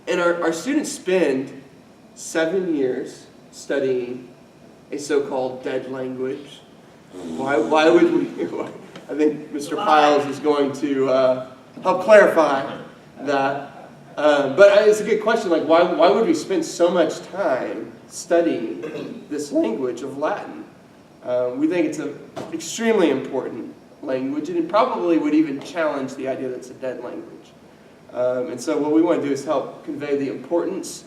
And our students spend 7 years studying a so-called dead language. Why would we? I think Mr. Piles is going to help clarify that. But it's a good question. Like, why would we spend so much time studying this language of Latin? We think it's an extremely important language, and it probably would even challenge the idea that it's a dead language. And so what we want to do is help convey the importance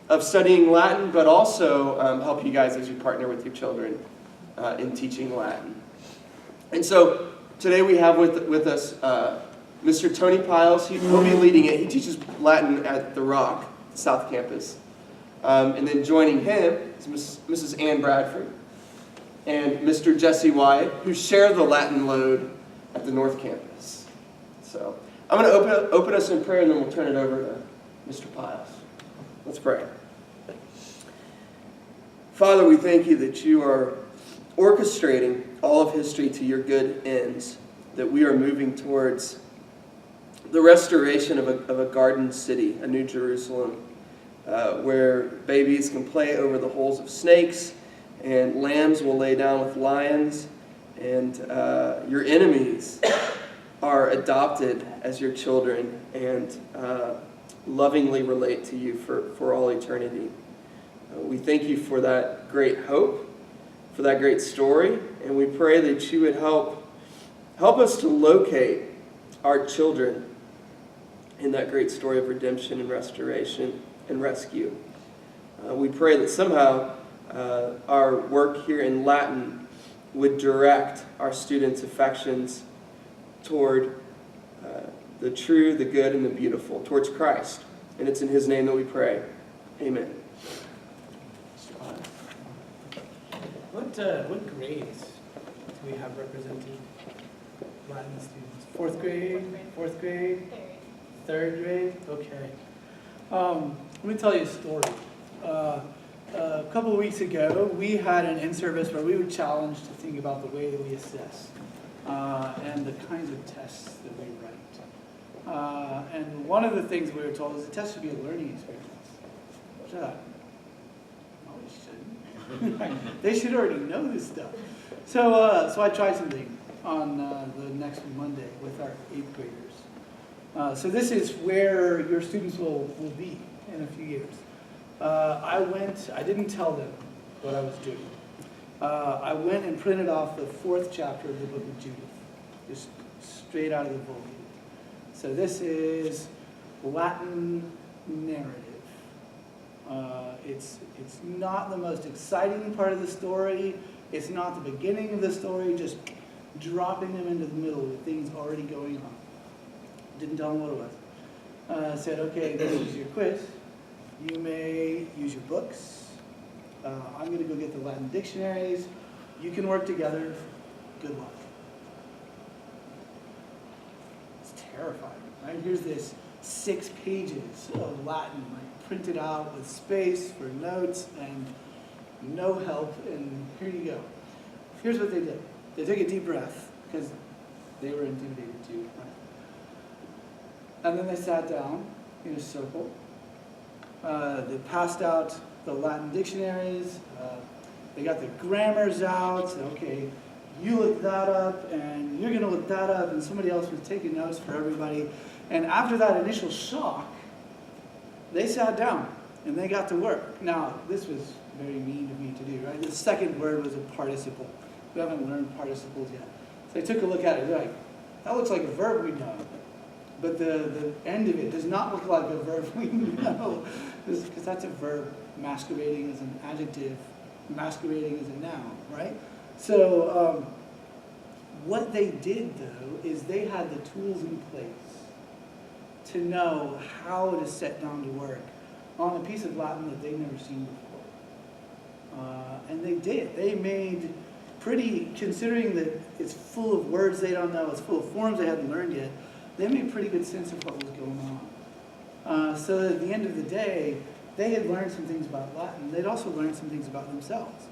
of studying Latin, but also help you guys as you partner with your children in teaching Latin. And so today we have with us Mr. Tony Piles. He'll be leading it. He teaches Latin at the Rock, South Campus. And then joining him is Mrs. Ann Bradford and Mr. Jesse Wyatt, who share the Latin load at the North Campus. So I'm going to open us in prayer, and then we'll turn it over to Mr. Piles. Let's pray. Father, we thank you that you are orchestrating all of history to your good ends, that we are moving towards the restoration of a garden city, a New Jerusalem, where babies can play over the holes of snakes, and lambs will lay down with lions, and your enemies are adopted as your children and lovingly relate to you for all eternity. We thank you for that great hope, for that great story, and we pray that you would help us to locate our children in that great story of redemption and restoration and rescue. We pray that somehow our work here in Latin would direct our students' affections toward the true, the good, and the beautiful, towards Christ. And it's in his name that we pray. Amen. What grades do we have represented Latin students? Fourth grade? Third grade? Okay. Let me tell you a story. A couple of weeks ago, we had an in-service where we were challenged to think about the way that we assess and the kinds of tests that we write. And one of the things we were told is the test should be a learning experience. Shut up. No, it shouldn't. They should already know this stuff. So I tried something on the next Monday with our 8th graders. So this is where your students will be in a few years. I didn't tell them what I was doing. I went and printed off the 4th chapter of the book of Judith, just straight out of the Vulgate. So this is Latin narrative. It's not the most exciting part of the story. It's not the beginning of the story, just dropping them into the middle with things already going on. Didn't tell them what it was. Said, okay, this is your quiz. You may use your books. I'm going to go get the Latin dictionaries. You can work together. Good luck. It's terrifying, right? Here's this 6 pages of Latin, like printed out with space for notes and no help, and here you go. Here's what they did. They took a deep breath because they were intimidated too, right? And then they sat down in a circle. They passed out the Latin dictionaries. They got the grammars out. Said, okay, you look that up, and you're going to look that up, and somebody else was taking notes for everybody. And after that initial shock, they sat down, and they got to work. Now, this was very mean of me to do, right? The second word was a participle. We haven't learned participles yet. So they took a look at it. They're like, that looks like a verb we know. But the end of it does not look like a verb we know, because that's a verb masquerading as an adjective, masquerading as a noun, right? So what they did, though, is they had the tools in place to know how to set down to work on a piece of Latin that they'd never seen before. And they did. They made pretty, considering that it's full of words they don't know, it's full of forms they hadn't learned yet, they made pretty good sense of what was going on. So at the end of the day, they had learned some things about Latin. They'd also learned some things about themselves.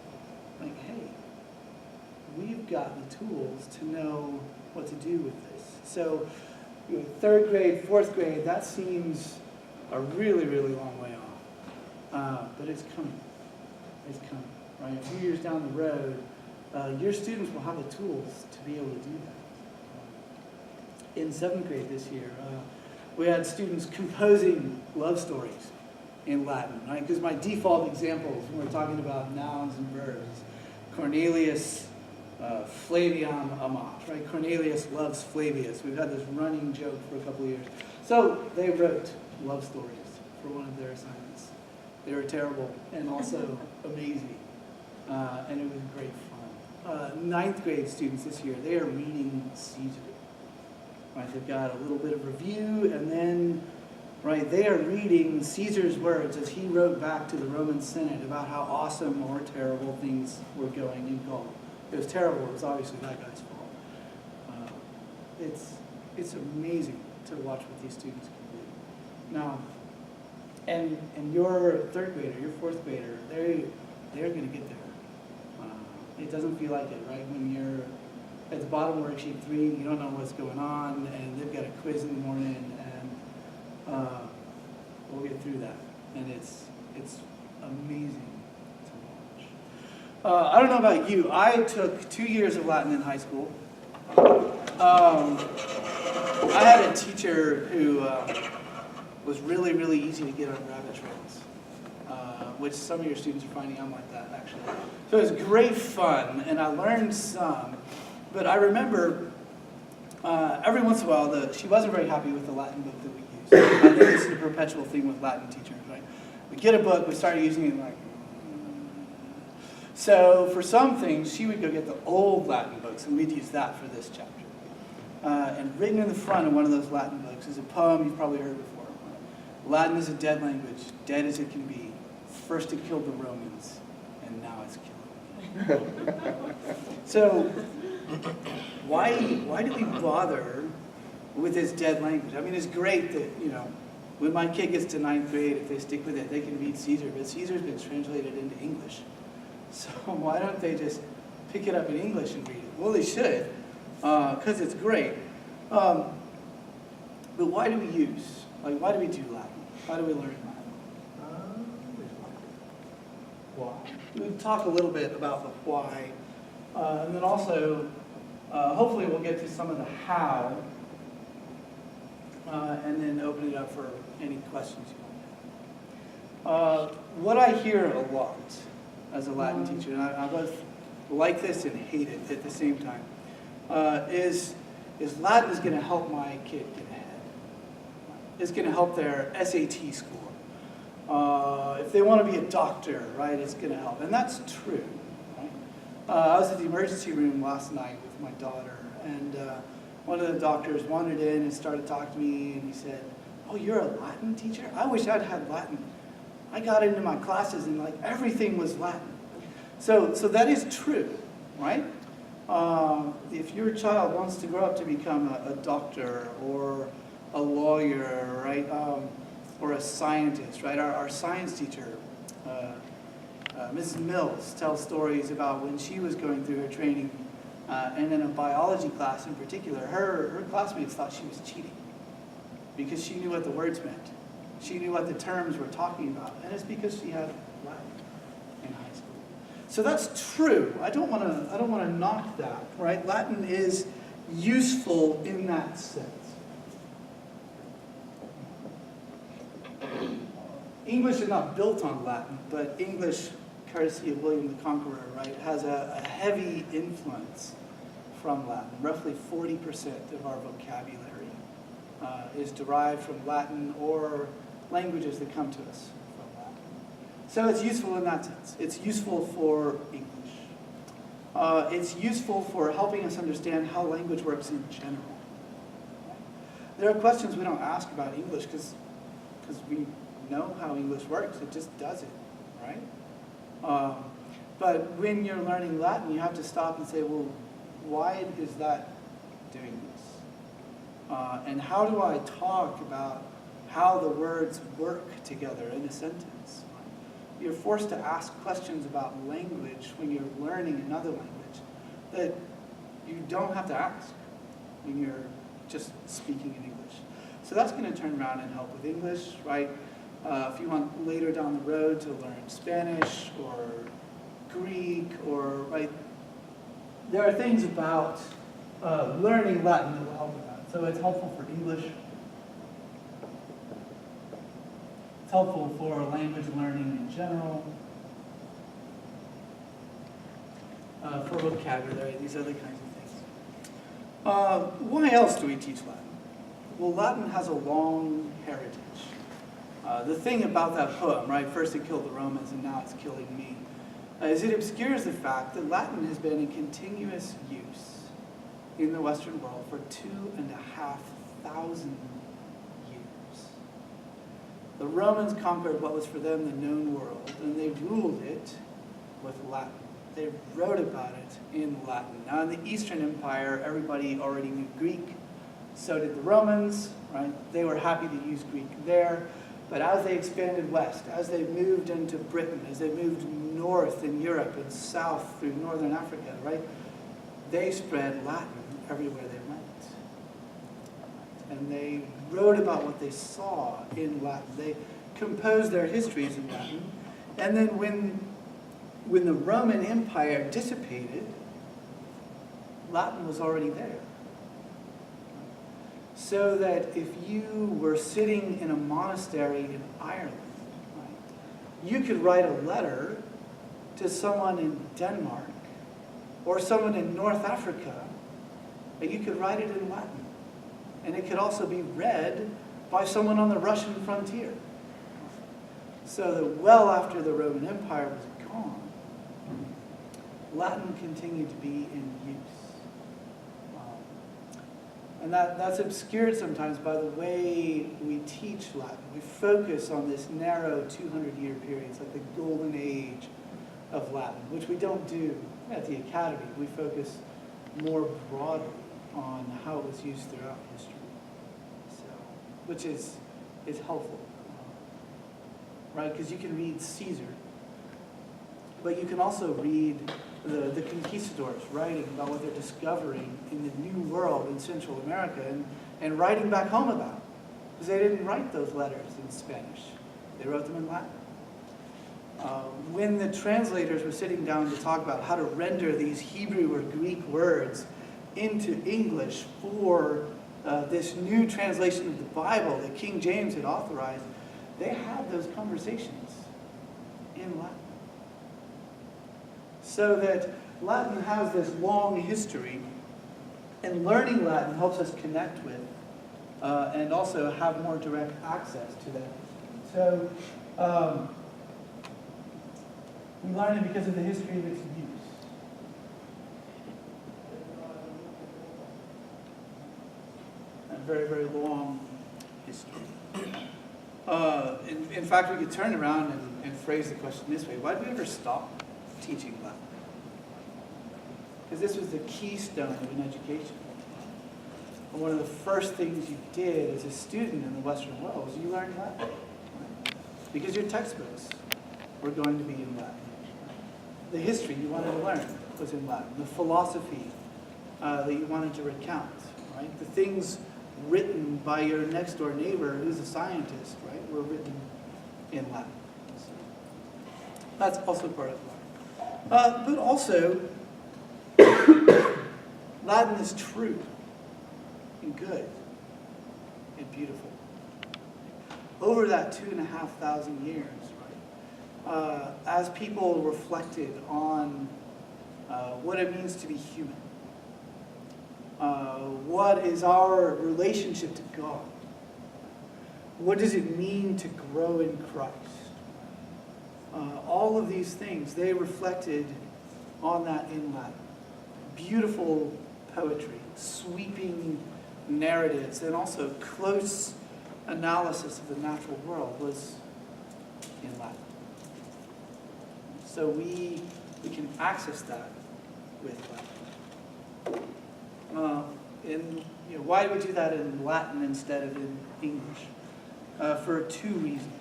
Like, hey, we've got the tools to know what to do with this. So 3rd grade, 4th grade, that seems a really, really long way off. But it's coming. It's coming, right? A few years down the road, your students will have the tools to be able to do that. In 7th grade this year, we had students composing love stories in Latin, right? Because my default examples when we're talking about nouns and verbs, Cornelius Flavian amat, right? Cornelius loves Flavius. We've had this running joke for a couple of years. So they wrote love stories for one of their assignments. They were terrible and also amazing, and it was great fun. 9th grade students this year, they are reading Caesar. Right, they've got a little bit of review, and then, right, they are reading Caesar's words as he wrote back to the Roman Senate about how awesome or terrible things were going in Gaul. It was terrible. It was obviously that guy's fault. It's amazing to watch what these students can do. Now, and your 3rd grader, your 4th grader, they're going to get there. It doesn't feel like it, right? When you're at the bottom of worksheet 3, you don't know what's going on, and they've got a quiz in the morning, and we'll get through that. And it's amazing to watch. I don't know about you. I took 2 years of Latin in high school. I had a teacher who was really, really easy to get on rabbit trails, which some of your students are finding I'm like that, actually. So it was great fun, and I learned some. But I remember every once in a while, she wasn't very happy with the Latin book that we used. I think this is a perpetual thing with Latin teachers, right? We get a book, we start using it like... So for some things, she would go get the old Latin books, and we'd use that for this chapter. And written in the front of one of those Latin books is a poem you've probably heard before. Latin is a dead language, dead as it can be. First it killed the Romans, and now it's killing me. So... Why do we bother with this dead language? I mean, it's great that, when my kid gets to 9th grade, if they stick with it, they can read Caesar, but Caesar's been translated into English. So why don't they just pick it up in English and read it? Well, they should, because it's great. But why do we why do we do Latin? Why do we learn Latin? Why? We'll talk a little bit about the why. And then also, hopefully we'll get to some of the how, and then open it up for any questions you might have. What I hear a lot as a Latin teacher, and I both like this and hate it at the same time, is Latin is going to help my kid get ahead. It's going to help their SAT score. If they want to be a doctor, right, it's going to help. And that's true. I was at the emergency room last night with my daughter, and one of the doctors wandered in and started talking to me, and he said, "Oh, you're a Latin teacher? I wish I'd had Latin. I got into my classes and everything was Latin." So that is true, right? If your child wants to grow up to become a doctor or a lawyer, right, or a scientist, right? Our science teacher, Mrs. Mills, tells stories about when she was going through her training, and in a biology class in particular, her classmates thought she was cheating because she knew what the words meant. She knew what the terms were talking about, and it's because she had Latin in high school. So that's true. I don't want to knock that, right? Latin is useful in that sense. English is not built on Latin, but English, courtesy of William the Conqueror, right, has a heavy influence from Latin. Roughly 40% of our vocabulary is derived from Latin or languages that come to us from Latin. So it's useful in that sense. It's useful for English. It's useful for helping us understand how language works in general. There are questions we don't ask about English because we know how English works. It just does it, right? But when you're learning Latin, you have to stop and say, well, why is that doing this? And how do I talk about how the words work together in a sentence? You're forced to ask questions about language when you're learning another language that you don't have to ask when you're just speaking in English. So that's going to turn around and help with English, right? If you want later down the road to learn Spanish or Greek or, right, there are things about learning Latin that will help with that. So it's helpful for English. It's helpful for language learning in general. For vocabulary, these other kinds of things. Why else do we teach Latin? Well, Latin has a long heritage. The thing about that poem, right, first it killed the Romans and now it's killing me, is it obscures the fact that Latin has been in continuous use in the Western world for 2,500 years. The Romans conquered what was for them the known world, and they ruled it with Latin. They wrote about it in Latin. Now in the Eastern Empire, everybody already knew Greek. So did the Romans, right? They were happy to use Greek there. But as they expanded west, as they moved into Britain, as they moved north in Europe and south through northern Africa, right? They spread Latin everywhere they went. And they wrote about what they saw in Latin. They composed their histories in Latin. And then when the Roman Empire dissipated, Latin was already there. So that if you were sitting in a monastery in Ireland, right, you could write a letter to someone in Denmark or someone in North Africa, and you could write it in Latin. And it could also be read by someone on the Russian frontier. So that well after the Roman Empire was gone, Latin continued to be in use. And that's obscured sometimes by the way we teach Latin. We focus on this narrow 200-year period. It's like the golden age of Latin, which we don't do at the academy. We focus more broadly on how it was used throughout history, so, which is helpful, right? Because you can read Caesar, but you can also read the conquistadors writing about what they're discovering in the New World in Central America and writing back home about, because they didn't write those letters in Spanish. They wrote them in Latin. When the translators were sitting down to talk about how to render these Hebrew or Greek words into English for this new translation of the Bible that King James had authorized, they had those conversations in Latin. So that Latin has this long history, and learning Latin helps us connect with and also have more direct access to that. So we learn it because of the history of its use. A very, very long history. In fact, we could turn around and phrase the question this way: why did we ever stop teaching Latin? Because this was the keystone of an education. And one of the first things you did as a student in the Western world was you learned Latin. Right? Because your textbooks were going to be in Latin. The history you wanted to learn was in Latin. The philosophy that you wanted to recount, right? The things written by your next door neighbor who's a scientist, right, were written in Latin. So that's also part of Latin. But also, Latin is true and good and beautiful. Over that 2,500 years, right, as people reflected on what it means to be human, what is our relationship to God, what does it mean to grow in Christ, all of these things, they reflected on that in Latin. Beautiful poetry, sweeping narratives, and also close analysis of the natural world was in Latin. So we can access that with Latin. Why do we do that in Latin instead of in English? For two reasons.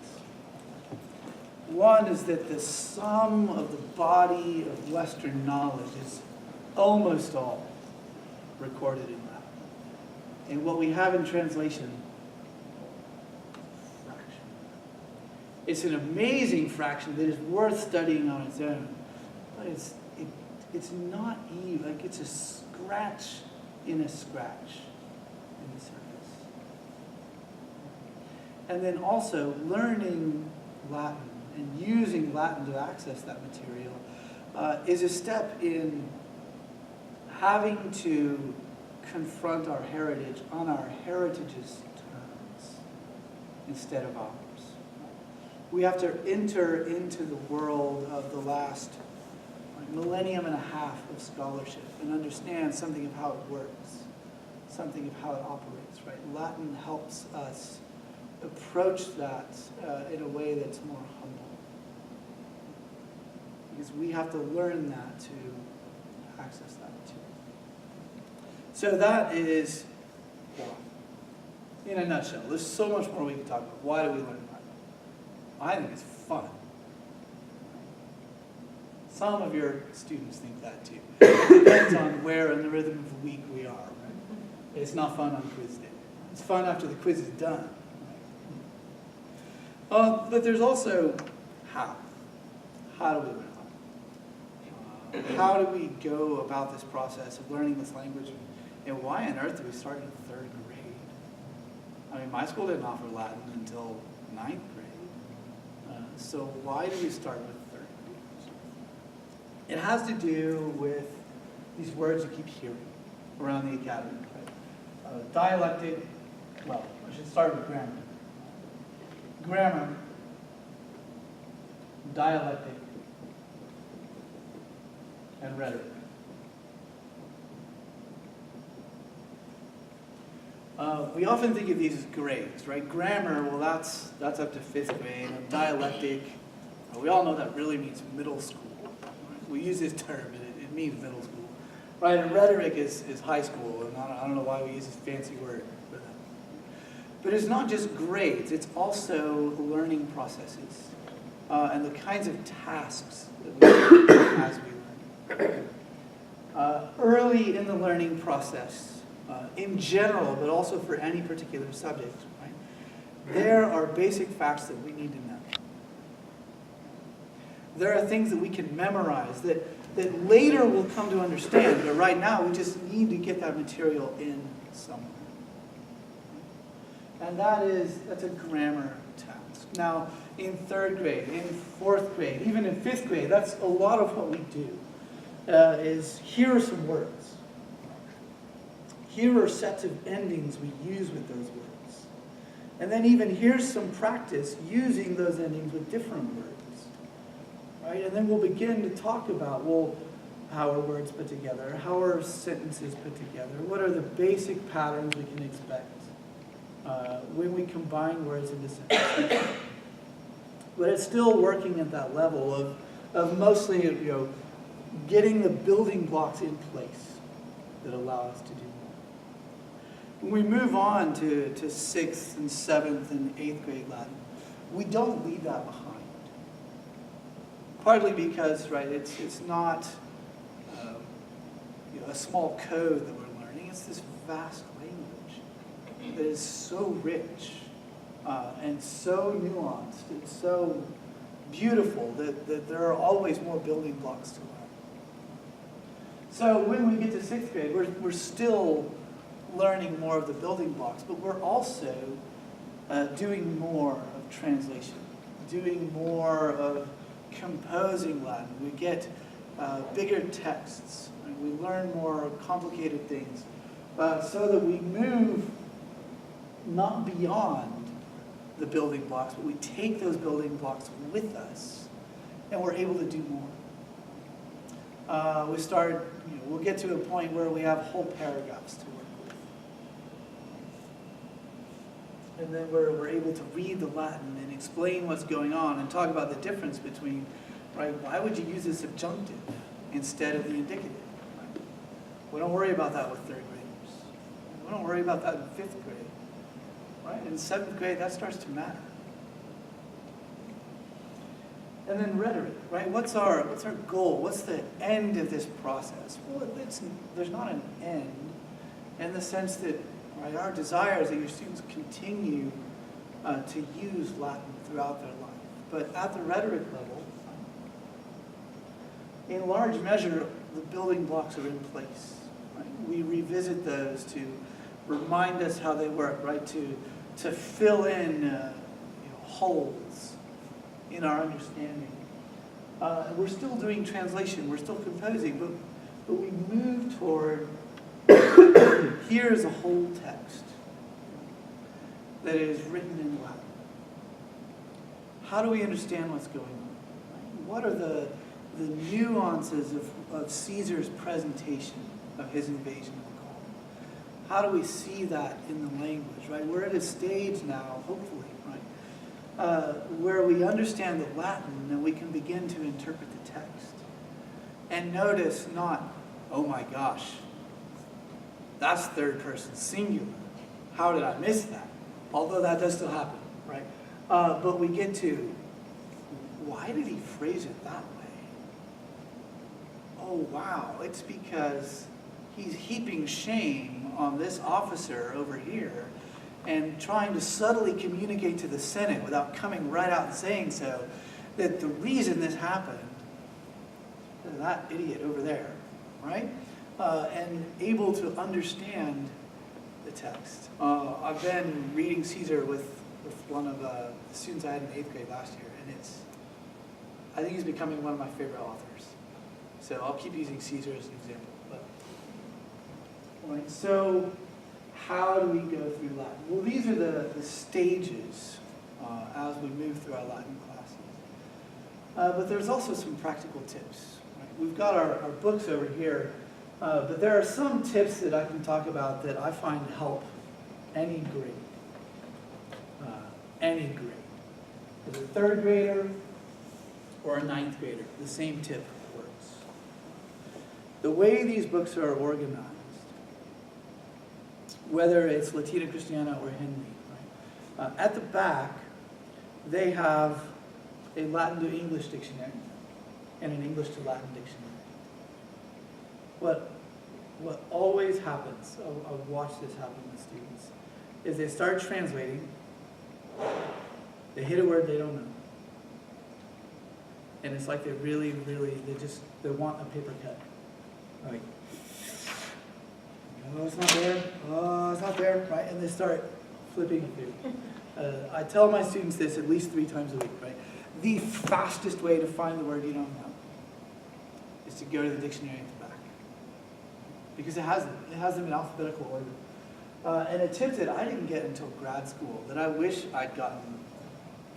One is that the sum of the body of Western knowledge is almost all recorded in Latin. And what we have in translation It's an amazing fraction that is worth studying on its own, but it's not easy. Like it's a scratch in a scratch in the surface. And then also learning Latin and using Latin to access that material is a step in having to confront our heritage on our heritage's terms instead of ours. We have to enter into the world of the last millennium and a half of scholarship and understand something of how it works, something of how it operates, right? Latin helps us approach that in a way that's more humble. Because we have to learn that to access that material. So that is why. In a nutshell, there's so much more we can talk about. Why do we learn Latin? I think it's fun. Some of your students think that too. It depends on where in the rhythm of the week we are. Right? It's not fun on quiz day. It's fun after the quiz is done. Right? But there's also how. How do we learn Latin? How do we go about this process of learning this language? And why on earth do we start in 3rd grade? I mean, my school didn't offer Latin until 9th grade. So why do we start with 3rd grade? It has to do with these words you keep hearing around the academy. Right? Dialectic, well, I should start with grammar. Grammar, dialectic, and rhetoric. We often think of these as grades, right? Grammar, well, that's up to 5th grade. And dialectic, we all know that really means middle school. Right? We use this term, it means middle school. Right, and rhetoric is high school, and I don't know why we use this fancy word for that. But it's not just grades, it's also learning processes and the kinds of tasks that we do as we learn. Early in the learning process, in general, but also for any particular subject, right, there are basic facts that we need to know. There are things that we can memorize that later we'll come to understand, but right now we just need to get that material in somewhere. And that's a grammar task. Now, in 3rd grade, in 4th grade, even in 5th grade, that's a lot of what we do, is here are some words. Here are sets of endings we use with those words. And then even here's some practice using those endings with different words. Right? And then we'll begin to talk about, well, how are words put together? How are sentences put together? What are the basic patterns we can expect when we combine words into sentences? But it's still working at that level of mostly, getting the building blocks in place that allow us to do more. When we move on to 6th and 7th and 8th grade Latin, we don't leave that behind. Partly because, right, it's not a small code that we're learning. It's this vast language that is so rich and so nuanced and so beautiful that there are always more building blocks to learn. So when we get to 6th grade, we're still learning more of the building blocks, but we're also doing more of translation, doing more of composing Latin. We get bigger texts, and we learn more complicated things, so that we move not beyond the building blocks, but we take those building blocks with us, and we're able to do more. We'll get to a point where we have whole paragraphs to work with. And then we're able to read the Latin and explain what's going on and talk about the difference between, right, why would you use the subjunctive instead of the indicative? Right? We don't worry about that with 3rd graders. We don't worry about that in 5th grade. Right? In 7th grade, that starts to matter. And then rhetoric, right? What's our goal? What's the end of this process? Well, there's not an end in the sense that, right, our desire is that your students continue to use Latin throughout their life. But at the rhetoric level, in large measure, the building blocks are in place. Right? We revisit those to remind us how they work, right? To fill in holes in our understanding. We're still doing translation, we're still composing, but we move toward here's a whole text that is written in Latin. How do we understand what's going on? What are the nuances of Caesar's presentation of his invasion of the colony? How do we see that in the language, right? We're at a stage now, hopefully, right, where we understand the Latin and we can begin to interpret the text. And notice not, oh my gosh, that's third person singular. How did I miss that? Although that does still happen, right? But we get to, why did he phrase it that way? Oh wow, it's because he's heaping shame on this officer over here and trying to subtly communicate to the Senate without coming right out and saying so, that the reason this happened is that idiot over there, right? And able to understand the text. I've been reading Caesar with one of the students I had in 8th grade last year, and I think he's becoming one of my favorite authors. So I'll keep using Caesar as an example. Right, so how do we go through Latin? Well, these are the stages as we move through our Latin classes. But there's also some practical tips. Right? We've got our books over here, but there are some tips that I can talk about that I find help any grade. Any grade. As a 3rd grader or a 9th grader, the same tip works. The way these books are organized, whether it's Latina Christiana or Henry, right? At the back, they have a Latin to English dictionary and an English to Latin dictionary. What always happens, I've watched this happen with students, is they start translating, they hit a word they don't know. And it's like they really, they want a paper cut. Like, oh, it's not there. Oh, it's not there, right? And they start flipping through. I tell my students this at least 3 times a week, right? The fastest way to find the word you don't know is to go to the dictionary at the back. Because it has them. It has them in alphabetical order. And a tip that I didn't get until grad school, that I wish I'd gotten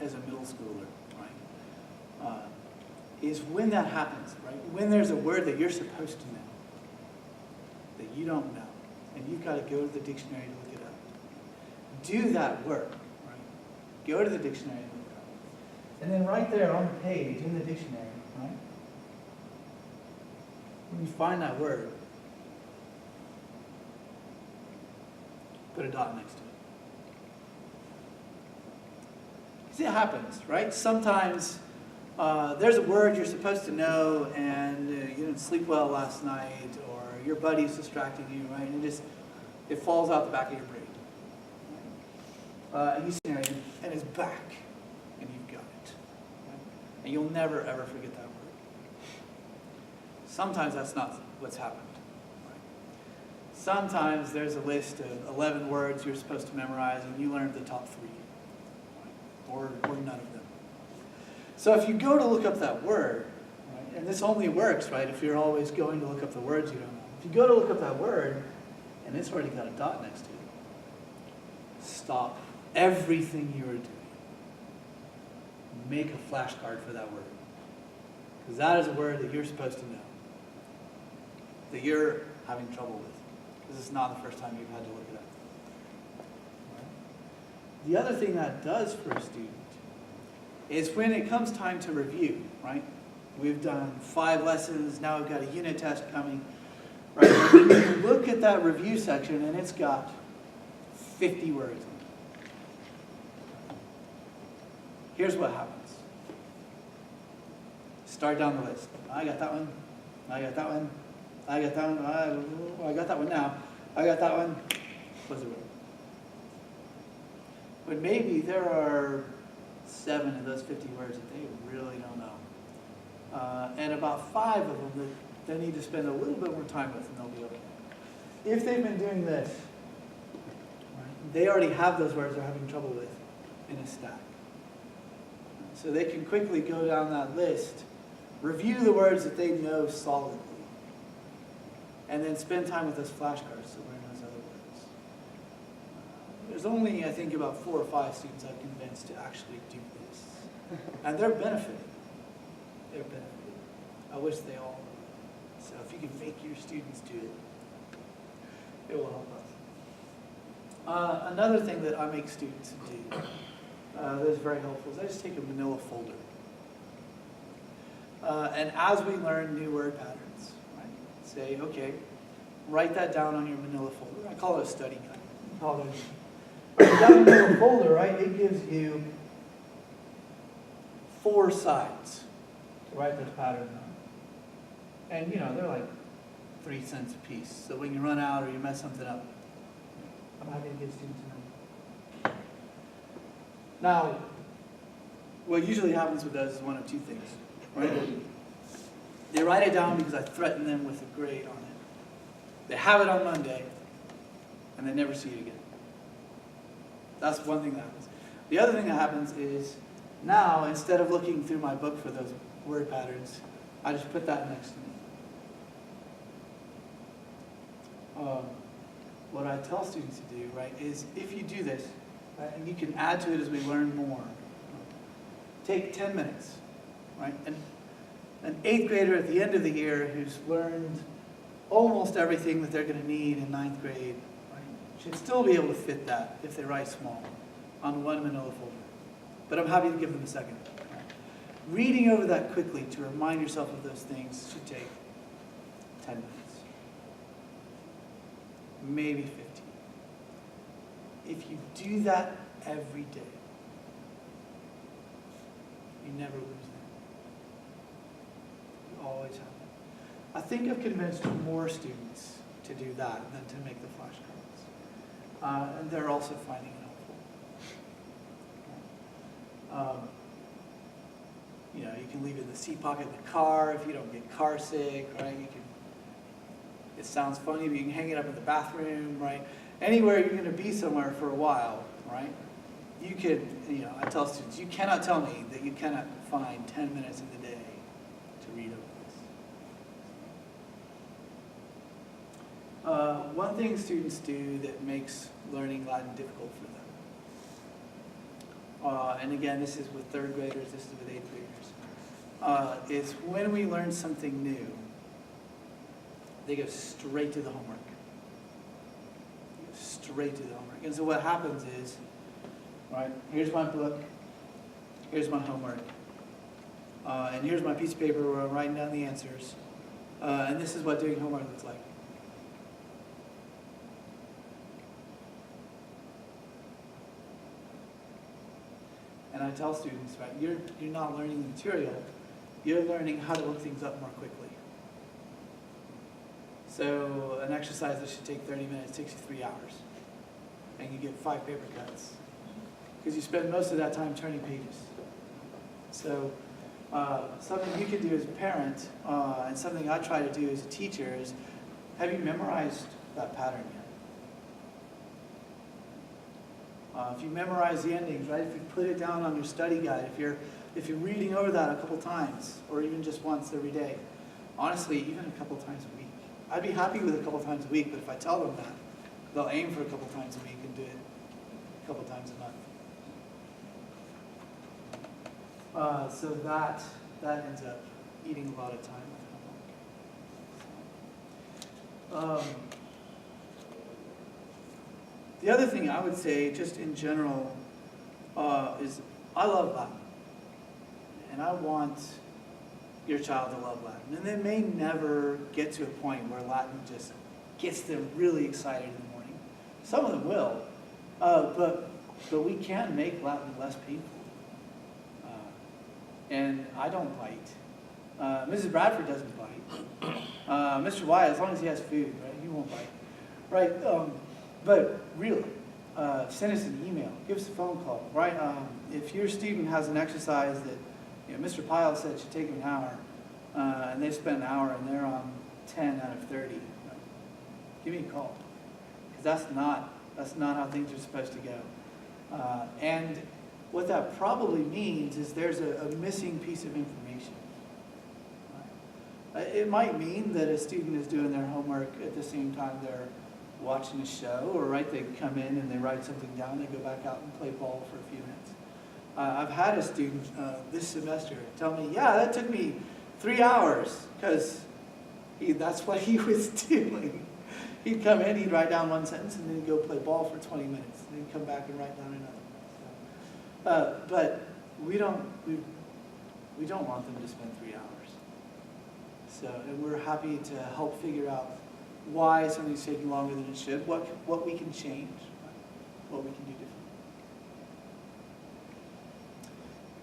as a middle schooler, right? Is when that happens, right? When there's a word that you're supposed to know, that you don't know, and you've got to go to the dictionary to look it up. Do that work, right? Go to the dictionary and look it up. And then right there on the page in the dictionary, right? When you find that word, put a dot next to it. See, it happens, right? Sometimes there's a word you're supposed to know and you didn't sleep well last night, or your buddy's distracting you, right? And it falls out the back of your brain. Right? And you see it, and it's back, and you've got it. Right? And you'll never, ever forget that word. Sometimes that's not what's happened. Right? Sometimes there's a list of 11 words you're supposed to memorize, and you learned the top 3. Right? Or none of them. So if you go to look up that word, right, and this only works, right, if you're always going to look up the words you don't know. If you go to look up that word, and it's already got a dot next to it, stop everything you are doing. Make a flashcard for that word. Because that is a word that you're supposed to know. That you're having trouble with. Because it's not the first time you've had to look it up. Right? The other thing that does for a student is when it comes time to review, right? We've done 5 lessons, now we've got a unit test coming, right? And you look at that review section and it's got 50 words in it. Here's what happens. Start down the list. I got that one, I got that one, I got that one, I got that one now, I got that one. What's the word? But maybe there are 7 of those 50 words that they really don't know. And about 5 of them that they need to spend a little bit more time with, and they'll be okay. If they've been doing this, right, they already have those words they're having trouble with in a stack. So they can quickly go down that list, review the words that they know solidly, and then spend time with those flashcards to learn those other words. There's only, I think, about 4 or 5 students I've convinced to actually do this. And they're benefiting. They're benefiting. I wish they all would. So if you can make your students do it, it will help us. Another thing that I make students do that is very helpful is I just take a manila folder. And as we learn new word patterns, right, say, okay, write that down on your manila folder. I call it a study guide. That manila folder, right, it gives you 4 sides to write those patterns on. And, you know, they're like 3 cents a piece. So when you run out or you mess something up, I'm happy to give students money. Now, what usually happens with those is one of 2 things, right? They write it down because I threaten them with a grade on it. They have it on Monday, and they never see it again. That's one thing that happens. The other thing that happens is, now, instead of looking through my book for those word patterns, I just put that next to me. What I tell students to do, right, is if you do this, right, and you can add to it as we learn more, take 10 minutes, right? And an 8th grader at the end of the year who's learned almost everything that they're going to need in 9th grade, right, should still be able to fit that if they write small on one manila folder. But I'm happy to give them a second. Right? Reading over that quickly to remind yourself of those things should take 10 minutes. Maybe 15. If you do that every day, you never lose them. You always have them. I think I've convinced more students to do that than to make the flashcards. And they're also finding it helpful. You know, you can leave it in the seat pocket in the car if you don't get car sick, right? You can. It sounds funny, but you can hang it up in the bathroom, right? Anywhere you're going to be somewhere for a while, right? You could, you know, I tell students, you cannot tell me that you cannot find 10 minutes in the day to read over this. One thing students do that makes learning Latin difficult for them, and again, this is with 3rd graders, this is with 8th graders, is when we learn something new, they go straight to the homework. Straight to the homework. And so what happens is, right, here's my book, here's my homework, and here's my piece of paper where I'm writing down the answers, and this is what doing homework looks like. And I tell students, right, you're not learning the material, you're learning how to look things up more quickly. So an exercise that should take 30 minutes takes you 3 hours. And you get 5 paper cuts. Because you spend most of that time turning pages. So something you can do as a parent, and something I try to do as a teacher is, have you memorized that pattern yet? If you memorize the endings, right? If you put it down on your study guide, if you're reading over that a couple times, or even just once every day, honestly, even a couple times a week. I'd be happy with a couple times a week, but if I tell them that, they'll aim for a couple times a week and do it a couple times a month. So that ends up eating a lot of time with homework. The other thing I would say, just in general, is I love Latin. And I want your child to love Latin. And they may never get to a point where Latin just gets them really excited in the morning. Some of them will, but we can make Latin less painful. And I don't bite. Mrs. Bradford doesn't bite. Mr. Wyatt, as long as he has food, right, he won't bite. Right? But really, send us an email, give us a phone call, right? If your student has an exercise that, Mr. Pyle said should take an hour, and they spent an hour and they're on 10 out of 30, right? Give me a call, because that's not how things are supposed to go. And what that probably means is there's a missing piece of information. Right? It might mean that a student is doing their homework at the same time they're watching a show, or they come in and they write something down, they go back out and play ball for a few minutes. I've had a student this semester tell me, yeah, that took me 3 hours, because that's what he was doing. He'd come in, he'd write down one sentence, and then he'd go play ball for 20 minutes, and then he'd come back and write down another. But we don't want them to spend 3 hours. So, and we're happy to help figure out why something's taking longer than it should, what we can change, what we can do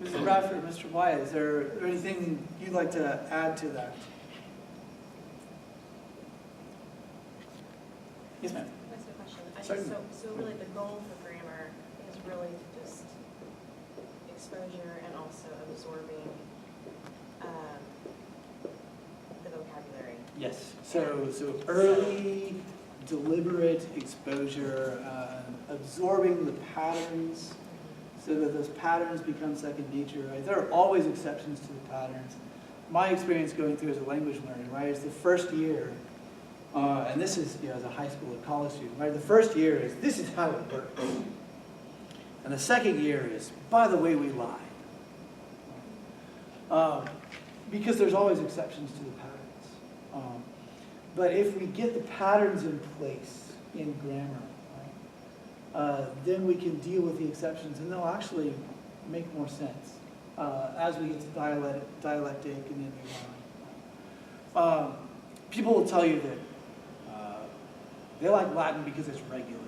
differently. Mr. Bradford, Mr. Wyatt, is there anything you'd like to add to that? Yes, ma'am. That's a question. Certainly. So really the goal for grammar is really just exposure and also absorbing the vocabulary. Yes. So early, deliberate exposure, absorbing the patterns, so that those patterns become second nature. Right? There are always exceptions to the patterns. My experience going through as a language learner, right, is the first year, and this is as a high school and college student, right? The first year is this is how it works, and the second year is by the way we lie, because there's always exceptions to the patterns. But if we get the patterns in place in grammar, right, then we can deal with the exceptions, and they'll actually make more sense as we get to dialectic and then move on. People will tell you that they like Latin because it's regular.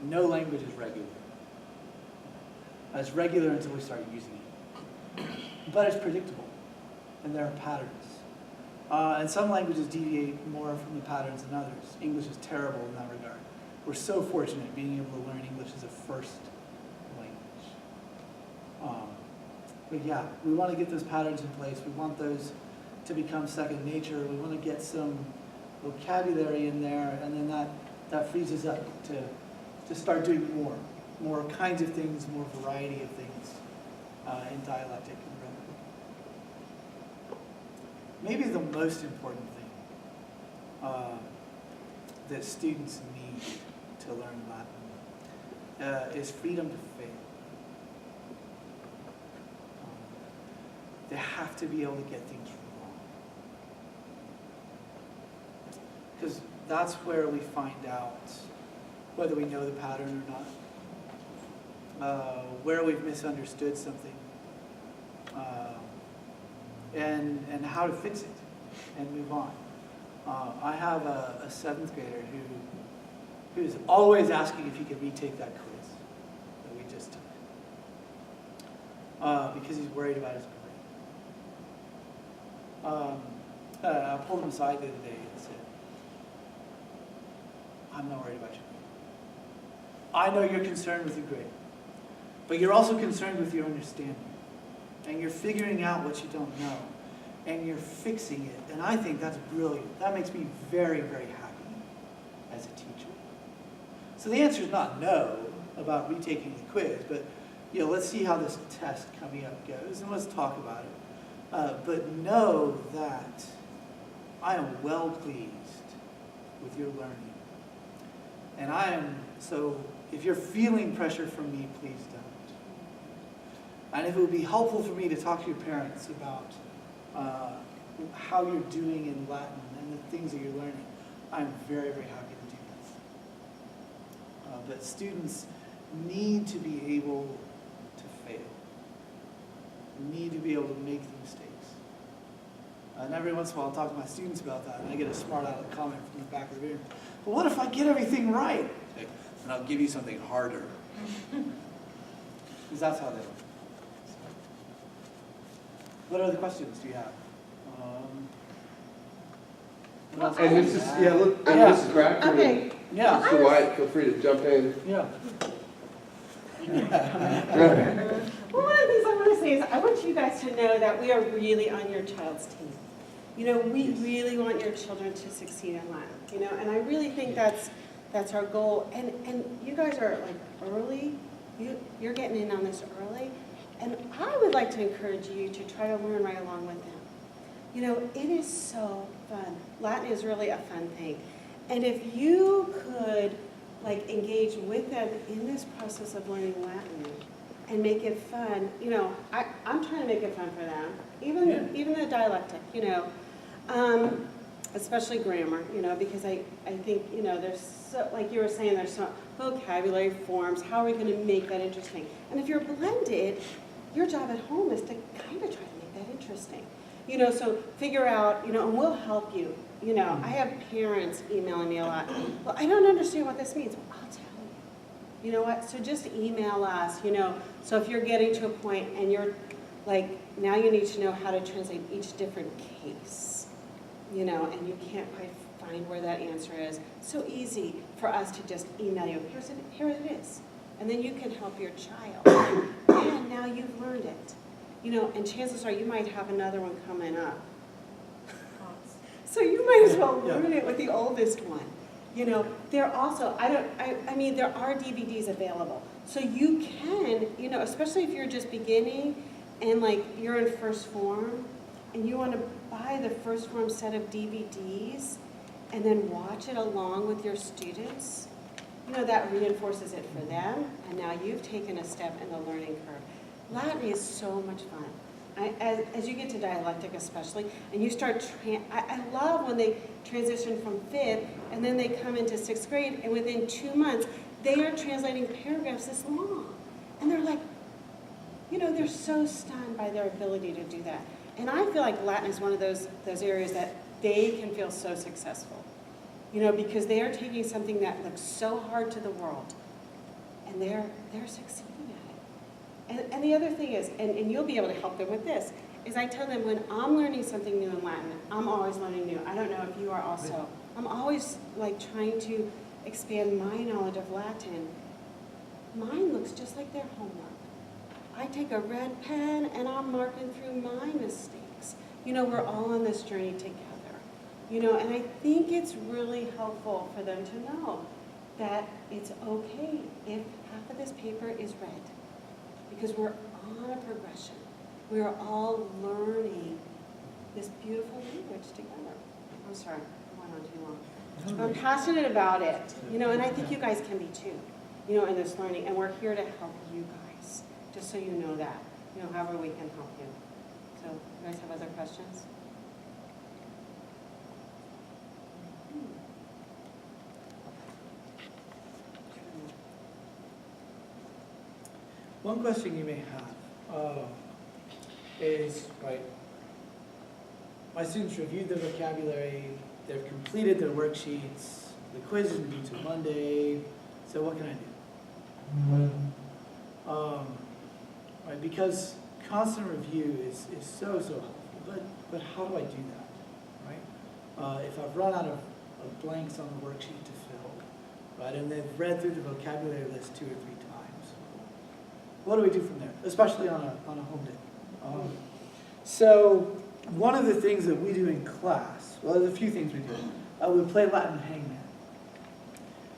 No language is regular. It's regular until we start using it. But it's predictable, and there are patterns. And some languages deviate more from the patterns than others. English is terrible in that regard. We're so fortunate being able to learn English as a first language. But yeah, we want to get those patterns in place. We want those to become second nature. We want to get some vocabulary in there, and then that frees us up to start doing more kinds of things, more variety of things in dialectic and grammar. Maybe the most important thing that students need to learn Latin is freedom to fail. They have to be able to get things wrong. Because that's where we find out whether we know the pattern or not, where we've misunderstood something, and how to fix it and move on. I have a 7th grader who's always asking if he could retake that quiz that we just took, because he's worried about his grade. I pulled him aside the other day and said, I'm not worried about your grade. I know you're concerned with your grade, but you're also concerned with your understanding. And you're figuring out what you don't know, and you're fixing it. And I think that's brilliant. That makes me very, very happy as a teacher. So the answer is not no about retaking the quiz, but let's see how this test coming up goes, and let's talk about it. But know that I am well pleased with your learning. And so if you're feeling pressure from me, please don't. And if it would be helpful for me to talk to your parents about how you're doing in Latin and the things that you're learning, I'm very, very happy to do that. But students need to be able to fail, need to be able to make the mistakes. And every once in a while I'll talk to my students about that, and I get a smart aleck comment from the back of the room. But what if I get everything right? And I'll give you something harder. Because that's how they work. What other questions do you have? And Mrs. Bradford. Okay, Yeah, Mr. White, feel free to jump in. yeah. Well, one of the things I want to say is I want you guys to know that we are really on your child's team. You know, we really want your children to succeed in Latin, you know, and I really think that's our goal. And you guys are like early, you're getting in on this early, and I would like to encourage you to try to learn right along with them. You know, it is so fun. Latin is really a fun thing. And if you could like engage with them in this process of learning Latin and make it fun, you know, I'm trying to make it fun for them, even the dialectic, you know, especially grammar, you know, because I think, you know, there's so, like you were saying, there's some vocabulary forms, how are we going to make that interesting? And if you're blended, your job at home is to kind of try to make that interesting. You know, so figure out, you know, and we'll help you. You know, I have parents emailing me a lot. Well, I don't understand what this means. Well, I'll tell you. You know what? So just email us, you know. So if you're getting to a point and you're like, now you need to know how to translate each different case, you know, and you can't quite find where that answer is. So easy for us to just email you. Here it is. And then you can help your child. And now you've learned it. You know, and chances are you might have another one coming up. So you might as well learn it with the oldest one. You know, there also, I mean, there are DVDs available. So you can, you know, especially if you're just beginning and like you're in first form and you want to buy the first form set of DVDs and then watch it along with your students, you know, that reinforces it for them. And now you've taken a step in the learning curve. Latin is so much fun. As you get to dialectic especially, and you start, I love when they transition from 5th and then they come into 6th grade and within 2 months, they are translating paragraphs this long. And they're like, you know, they're so stunned by their ability to do that. And I feel like Latin is one of those areas that they can feel so successful. You know, because they are taking something that looks so hard to the world and they're succeeding. And the other thing is, and you'll be able to help them with this, is I tell them when I'm learning something new in Latin, I'm always learning new. I don't know if you are also. I'm always like trying to expand my knowledge of Latin. Mine looks just like their homework. I take a red pen and I'm marking through my mistakes. You know, we're all on this journey together. You know, and I think it's really helpful for them to know that it's okay if half of this paper is red. Because we're on a progression. We are all learning this beautiful language together. I'm sorry, I went on too long. I'm passionate about it, you know, and I think you guys can be too, you know, in this learning. And we're here to help you guys, just so you know that, you know, however we can help you. So, you guys have other questions? One question you may have is, right, my students reviewed their vocabulary, they've completed their worksheets, the quiz isn't due till Monday, so what can I do? Right, because constant review is so helpful, but how do I do that, right? If I've run out of blanks on the worksheet to fill, right, and they've read through the vocabulary list 2 or 3 times, what do we do from there, especially on a home day? So one of the things that we do in class, well, there's a few things we do. We play Latin hangman.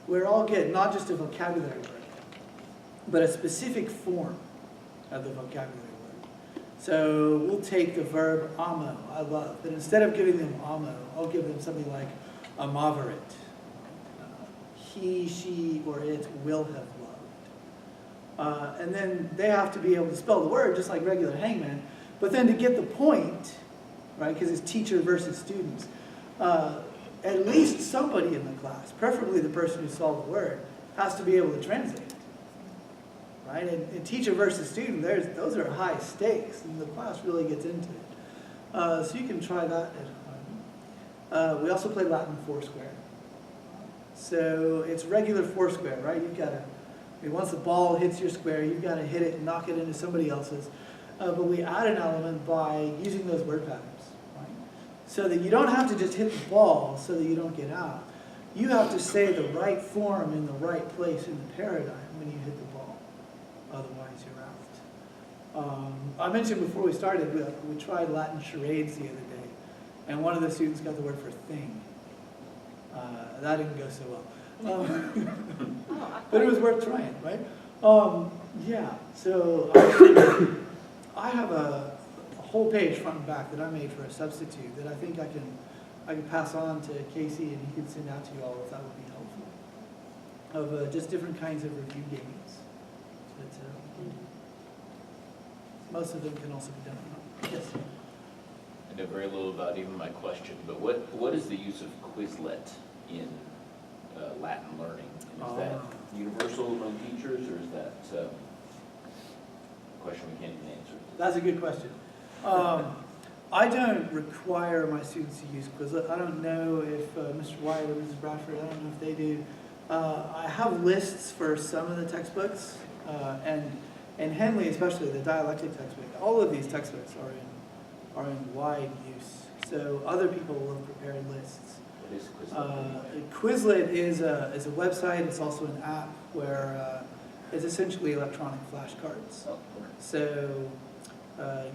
We're all get not just a vocabulary word, but a specific form of the vocabulary word. So we'll take the verb amo, I love, but instead of giving them amo, I'll give them something like amaverit. He, she, or it will have loved. And then they have to be able to spell the word just like regular hangman, but then to get the point, right, because it's teacher versus students, at least somebody in the class, preferably the person who solved the word, has to be able to translate it, right? And teacher versus student, those are high stakes, and the class really gets into it. So you can try that at home. We also play Latin Foursquare. So it's regular Foursquare, right? You've got to, once the ball hits your square, you've got to hit it and knock it into somebody else's. But we add an element by using those word patterns, right? So that you don't have to just hit the ball so that you don't get out. you have to say the right form in the right place in the paradigm when you hit the ball. Otherwise, you're out. I mentioned before we started, we tried Latin charades the other day, and one of the students got the word for thing. That didn't go so well. But it was worth trying, right? Yeah, so I have a whole page front and back that I made for a substitute that I think I can pass on to Casey and he can send out to you all if that would be helpful. Of just different kinds of review games. But, most of them can also be done online. Yes? I know very little about even my question, but what is the use of Quizlet in Latin learning? Is that universal among teachers, or is that a question we can't even answer? That's a good question. I don't require my students to use Quizlet. I don't know if Mr. White or Mrs. Bradford, I don't know if they do. I have lists for some of the textbooks, and Henley especially, the dialectic textbook. All of these textbooks are in wide use. So other people will have prepared lists. What is Quizlet? Quizlet is a website. It's also an app where it's essentially electronic flashcards. Oh, okay. So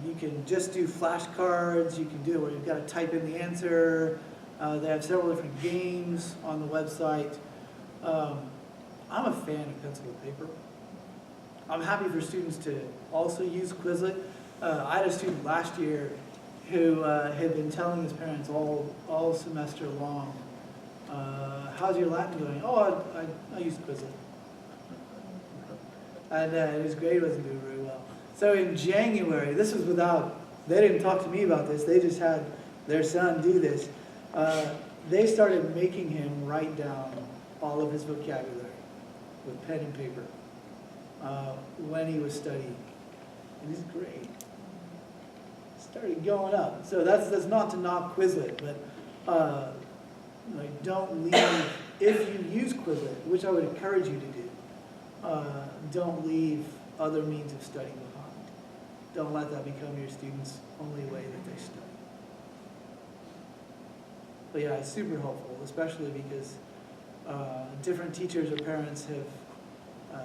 you can just do flashcards. You can do it where you've got to type in the answer. They have several different games on the website. I'm a fan of pencil and paper. I'm happy for students to also use Quizlet. I had a student last year who had been telling his parents all semester long, how's your Latin going? Oh, I used Quizlet. And his grade wasn't doing very well. So in January, this was they didn't talk to me about this, they just had their son do this. They started making him write down all of his vocabulary with pen and paper when he was studying. And his grade started going up. So that's not to knock Quizlet, but don't leave, if you use Quizlet, which I would encourage you to do, don't leave other means of studying behind. Don't let that become your students' only way that they study. But yeah, it's super helpful, especially because different teachers or parents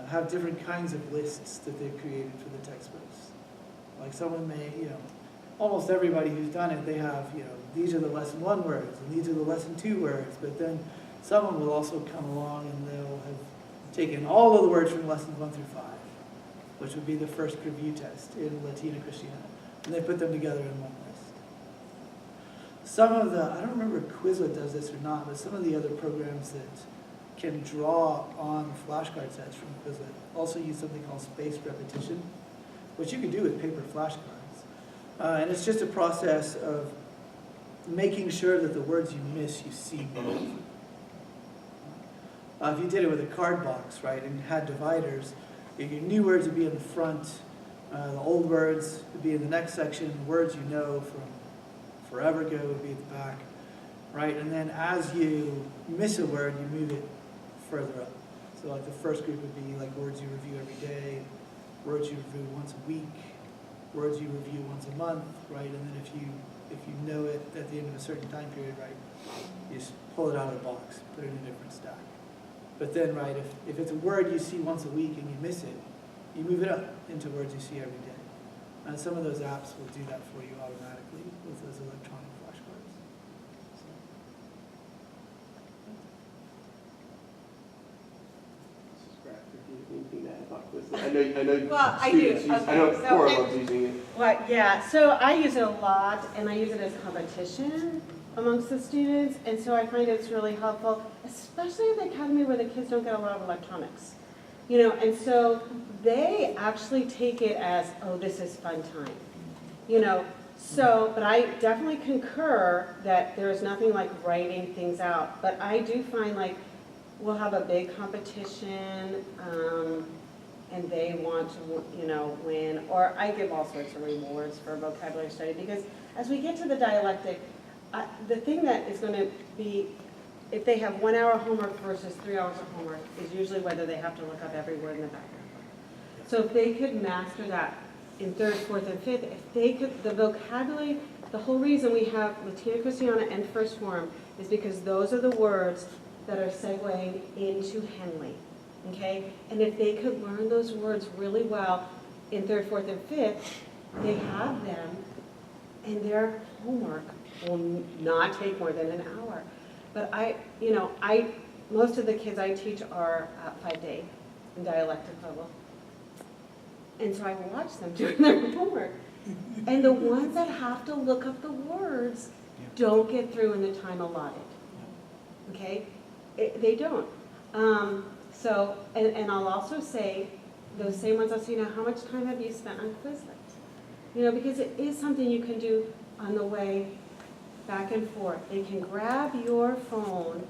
have different kinds of lists that they've created for the textbooks. Like someone may, almost everybody who's done it, they have, these are the lesson 1 words and these are the lesson 2 words, but then someone will also come along and they'll have taken all of the words from lessons 1 through 5, which would be the first review test in Latina Christiana, and they put them together in one list. Some of I don't remember if Quizlet does this or not, but some of the other programs that can draw on flashcard sets from Quizlet also use something called spaced repetition, which you can do with paper flashcards. And it's just a process of making sure that the words you miss, you see both. If you did it with a card box, right, and had dividers, your new words would be in the front, the old words would be in the next section, the words you know from forever ago would be at the back, right? And then as you miss a word, you move it further up. So like the first group would be like words you review every day, words you review once a week, words you review once a month, right? And then if you know it at the end of a certain time period, right, you just pull it out of the box, put it in a different stack. But then, right, if it's a word you see once a week and you miss it, you move it up into words you see every day. And some of those apps will do that for you automatically with those electronic flashcards. Mrs. Bradford, do you have anything to add about Quizlet? I know Well, I do. students use, I Okay, know so Cora it- loves using it. Well, yeah, so I use it a lot, and I use it as competition amongst the students, and so I find it's really helpful, especially in the academy where the kids don't get a lot of electronics. And so they actually take it as, oh, this is fun time. But I definitely concur that there is nothing like writing things out, but I do find like we'll have a big competition, and they want to, win, or I give all sorts of rewards for vocabulary study, because as we get to the dialectic, the thing that is going to be, if they have 1 hour homework versus 3 hours of homework, is usually whether they have to look up every word in the background. So if they could master that in 3rd, 4th, and 5th, if they could, the vocabulary, the whole reason we have Latina Christiana and First Form is because those are the words that are segueing into Henley, okay? And if they could learn those words really well in third, fourth, and fifth, they have them, and their homework will not take more than an hour. But most of the kids I teach are at 5-day in dialectic level. And so I watch them doing their homework. And the ones that have to look up the words don't get through in the time allotted. Okay? They don't. And I'll also say, those same ones I'll say, now how much time have you spent on Quizlet? Because it is something you can do on the way back and forth. They can grab your phone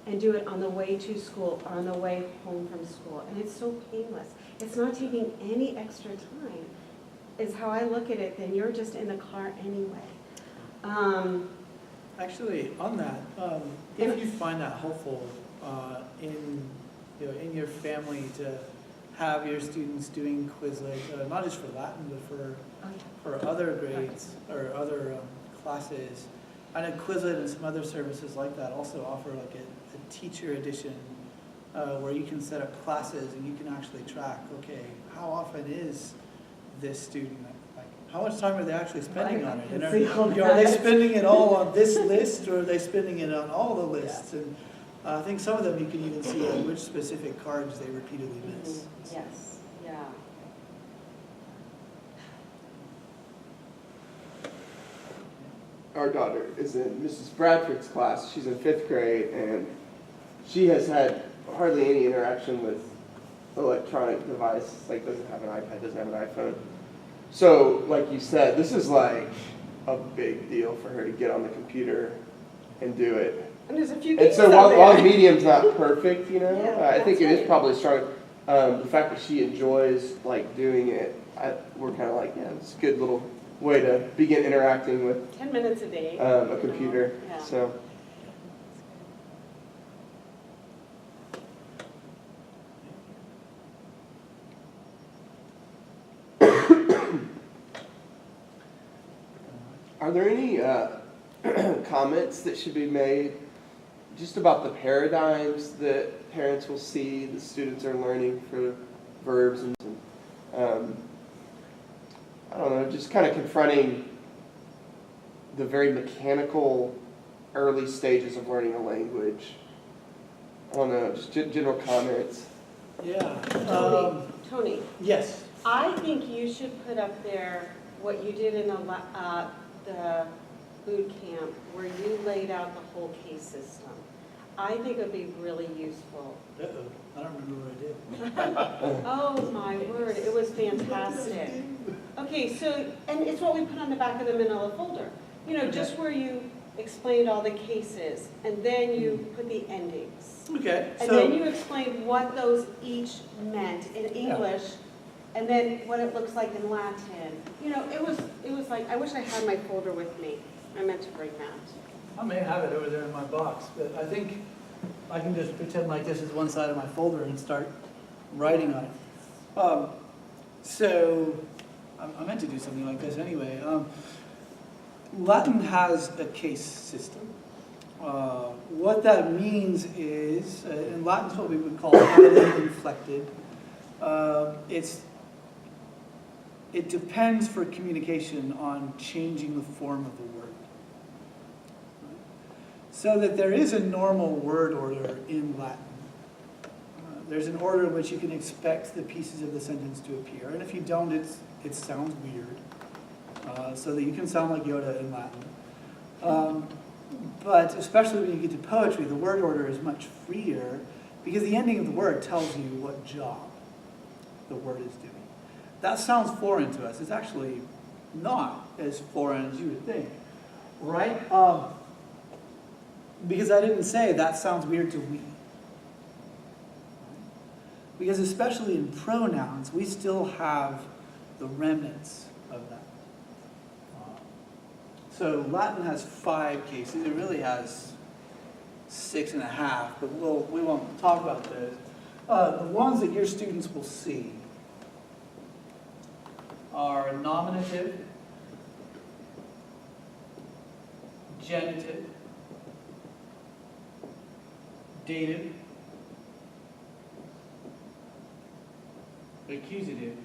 and do it on the way to school or on the way home from school. And it's so painless. It's not taking any extra time, is how I look at it. Then you're just in the car anyway. Actually, on that, if you find that helpful in your family to have your students doing Quizlet, not just for Latin, but for other grades or other classes, I know Quizlet and some other services like that also offer like a teacher edition where you can set up classes and you can actually track, okay, how often is this student, like how much time are they actually spending on it? And are they spending it all on this list, or are they spending it on all the lists? And I think some of them you can even see which specific cards they repeatedly miss. Yes, yeah. Our daughter is in Mrs. Bradford's class. She's in 5th grade, and she has had hardly any interaction with electronic device, like doesn't have an iPad, doesn't have an iPhone. So, like you said, this is like a big deal for her to get on the computer and do it. And there's a few And games so out while there. the medium's not perfect, Yeah, I think it that's is right. probably strong. The fact that she enjoys like doing it, we're kind of like, yeah, it's a good little way to begin interacting with 10 minutes a day. a computer. Yeah. So. Are there any comments that should be made just about the paradigms that parents will see the students are learning for verbs and I don't know, just kind of confronting the very mechanical early stages of learning a language? I don't know, just general comments. Yeah. Tony, Yes. I think you should put up there what you did in the boot camp, where you laid out the whole case system. I think it would be really useful. Uh-oh, I don't remember what I did. Oh my word, it was fantastic. Okay, so, and it's what we put on the back of the manila folder. Just where you explained all the cases, and then you put the endings. Okay, And so then you explained what those each meant in English, and then what it looks like in Latin. It was like, I wish I had my folder with me. I meant to bring that. I may have it over there in my box, but I think I can just pretend like this is one side of my folder and start writing on it. So I meant to do something like this anyway. Latin has a case system. What that means is, in Latin, it's what we would call highly inflected. It depends for communication on changing the form of the word. So that there is a normal word order in Latin. There's an order in which you can expect the pieces of the sentence to appear, and if you don't, it sounds weird. So that you can sound like Yoda in Latin. But especially when you get to poetry, the word order is much freer because the ending of the word tells you what job the word is doing. That sounds foreign to us. It's actually not as foreign as you would think, right? Because I didn't say that sounds weird to we. Because especially in pronouns, we still have the remnants of that. So Latin has 5 cases. It really has 6.5, but we won't talk about those. The ones that your students will see are nominative, genitive, dative, accusative,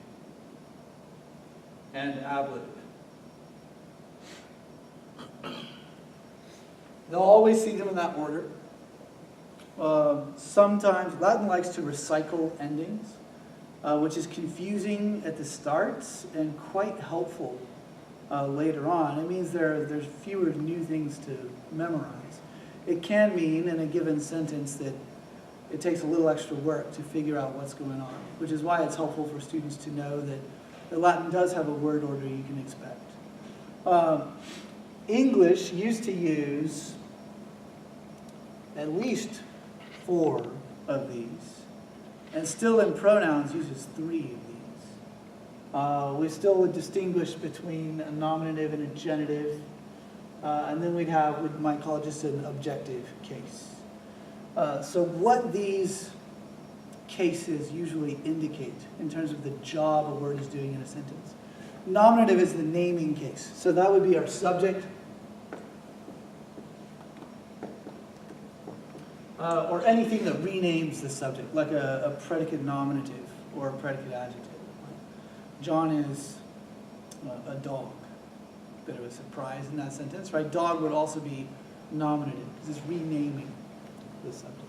and ablative. They'll always see them in that order. Sometimes Latin likes to recycle endings, which is confusing at the start and quite helpful later on. It means there's fewer new things to memorize. It can mean in a given sentence that it takes a little extra work to figure out what's going on, which is why it's helpful for students to know that Latin does have a word order you can expect. English used to use at least 4 of these, and still in pronouns uses 3 of these. We still would distinguish between a nominative and a genitive, and then we'd have what we might call just an objective case. So what these cases usually indicate in terms of the job a word is doing in a sentence. Nominative is the naming case. So that would be our subject, or anything that renames the subject, like a predicate nominative or a predicate adjective. John is a dog. Bit of a surprise in that sentence, right? Dog would also be nominative because it's renaming the subject.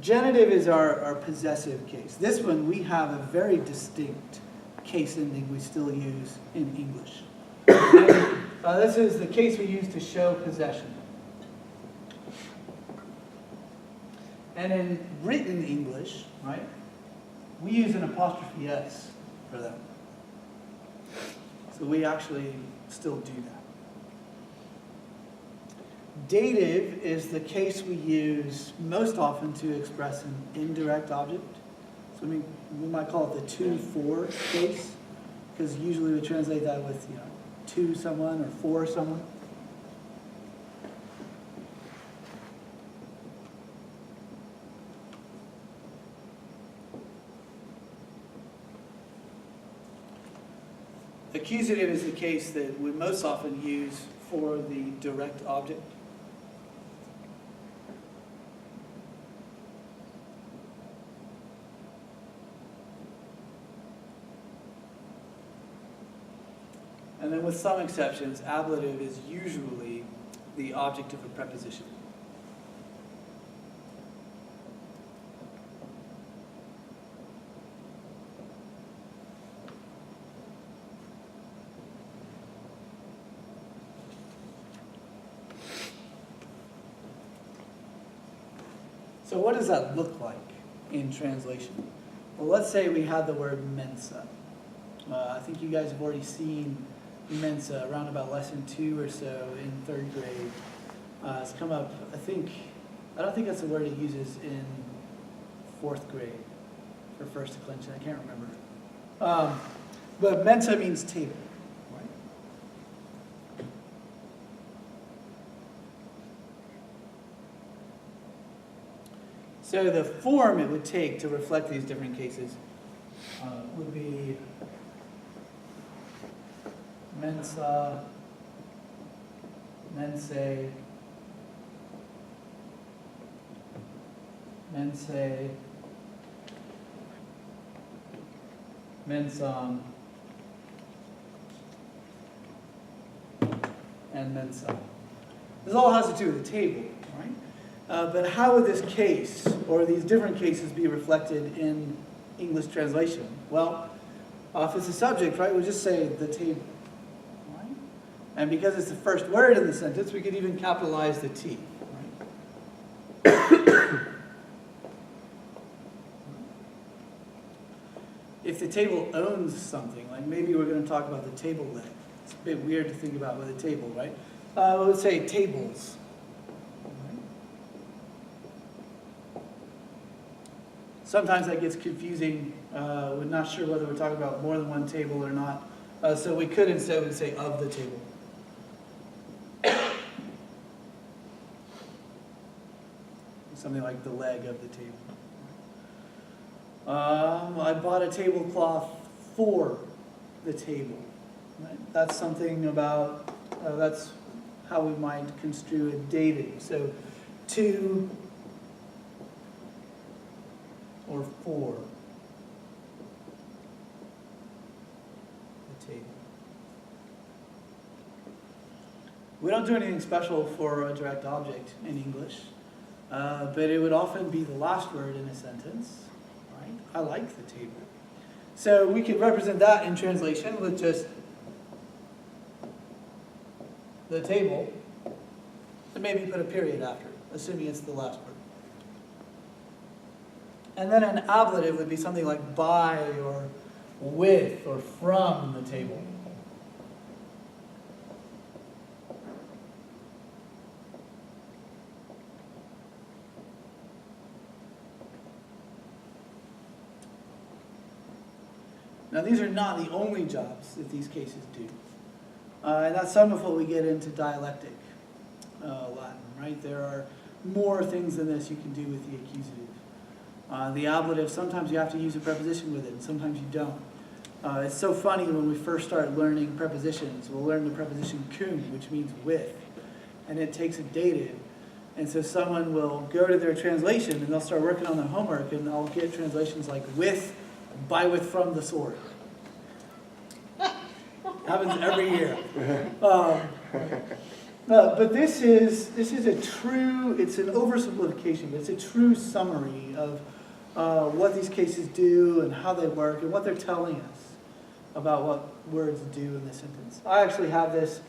Genitive is our possessive case. This one, we have a very distinct case ending we still use in English. This is the case we use to show possession. And in written English, right, we use an apostrophe S for that. So we actually still do that. Dative is the case we use most often to express an indirect object. So we might call it the to-for case, because usually we translate that with, to someone or for someone. Accusative is the case that we most often use for the direct object. And then with some exceptions, ablative is usually the object of a preposition. So what does that look like in translation? Well, let's say we had the word mensa. I think you guys have already seen mensa around about lesson 2 or so in 3rd grade. It's come up, I don't think that's a word it uses in 4th grade for first declension, I can't remember. But mensa means table, right? So the form it would take to reflect these different cases would be mensa, mensae, mensae, mensam, and mensa. This all has to do with the table, right? But how would this case, or these different cases, be reflected in English translation? Well, if it's a subject, right, we'll just say the table. And because it's the first word in the sentence, we could even capitalize the T. Right? If the table owns something, like maybe we're going to talk about the table leg. It's a bit weird to think about with a table, right? Let's say tables. Right? Sometimes that gets confusing. We're not sure whether we're talking about more than one table or not. So we could instead say of the table. Something like the leg of the table. I bought a tablecloth for the table. Right? That's something about, that's how we might construe a dative. So to or for the table. We don't do anything special for a direct object in English, but it would often be the last word in a sentence, right? I like the table. So we could represent that in translation with just the table, and maybe put a period after, assuming it's the last word. And then an ablative would be something like by or with or from the table. Now these are not the only jobs that these cases do. And that's some of what we get into dialectic Latin, right? There are more things than this you can do with the accusative. The ablative, sometimes you have to use a preposition with it, and sometimes you don't. It's so funny when we first start learning prepositions. We'll learn the preposition cum, which means with, and it takes a dative. And so someone will go to their translation, and they'll start working on their homework, and they'll get translations like with, by, with, from the sword. Happens every year. But this is a true, it's an oversimplification, but it's a true summary of what these cases do and how they work and what they're telling us about what words do in this sentence. I actually have this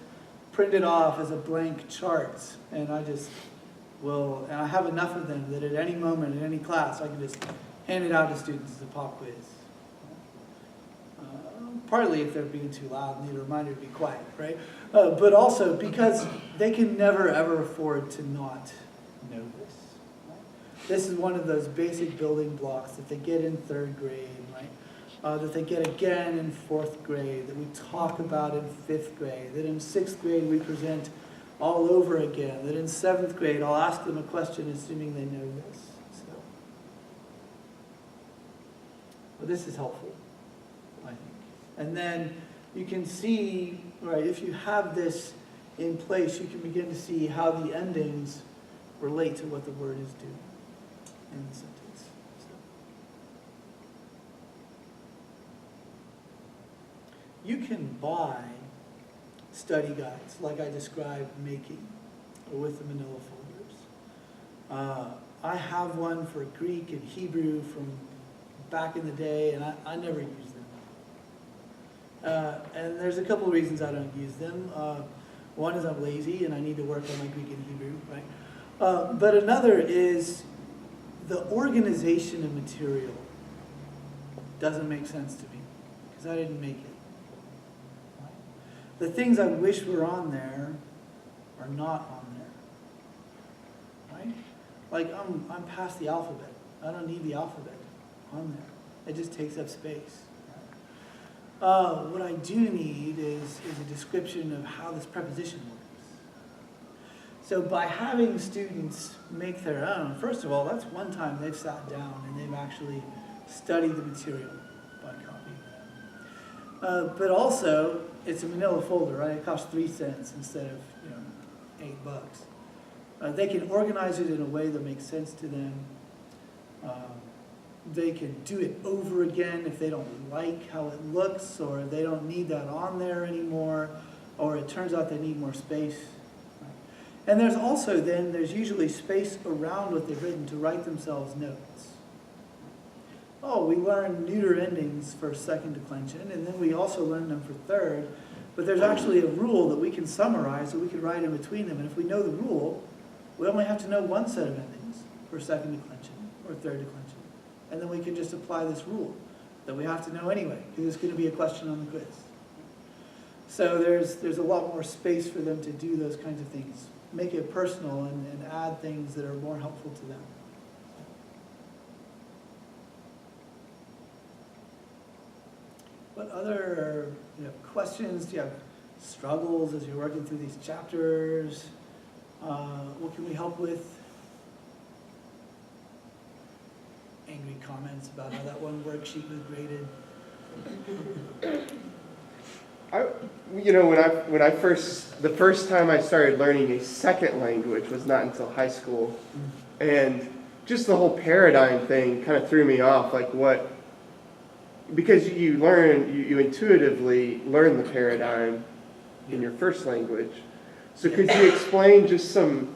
printed off as a blank chart, and I just will, and I have enough of them that at any moment, in any class, I can just hand it out to students as a pop quiz. Partly if they're being too loud and need a reminder to be quiet, right? But also because they can never ever afford to not know this. Right? This is one of those basic building blocks that they get in 3rd grade, right? That they get again in 4th grade, that we talk about in 5th grade, that in 6th grade we present all over again, that in 7th grade I'll ask them a question assuming they know this. So, but this is helpful, I think. And then you can see, right, if you have this in place, you can begin to see how the endings relate to what the word is doing in the sentence. So. You can buy study guides like I described making, or with the manila folders. I have one for Greek and Hebrew from back in the day, and I never use them. And there's a couple of reasons I don't use them. One is I'm lazy and I need to work on my Greek and Hebrew, right? But another is the organization of material doesn't make sense to me because I didn't make it. Right? The things I wish were on there are not on there. Right? Like I'm past the alphabet. I don't need the alphabet on there. It just takes up space. What I do need is a description of how this preposition works. So by having students make their own, first of all, that's one time they've sat down and they've actually studied the material by copying it. But also, it's a manila folder, right? It costs 3 cents instead of $8. They can organize it in a way that makes sense to them. They can do it over again if they don't like how it looks, or they don't need that on there anymore, or it turns out they need more space. And there's also then, there's usually space around what they've written to write themselves notes. Oh, we learn neuter endings for 2nd declension, and then we also learn them for 3rd, but there's actually a rule that we can summarize that we can write in between them, and if we know the rule, we only have to know one set of endings for 2nd declension or 3rd declension. And then we can just apply this rule that we have to know anyway, because it's going to be a question on the quiz. So there's a lot more space for them to do those kinds of things. Make it personal and add things that are more helpful to them. What other questions? Do you have struggles as you're working through these chapters? What can we help with? Angry comments about how that one worksheet was graded. The first time I started learning a second language was not until high school, and just the whole paradigm thing kind of threw me off. Like what, because you intuitively learn the paradigm in your first language. So could you explain just some,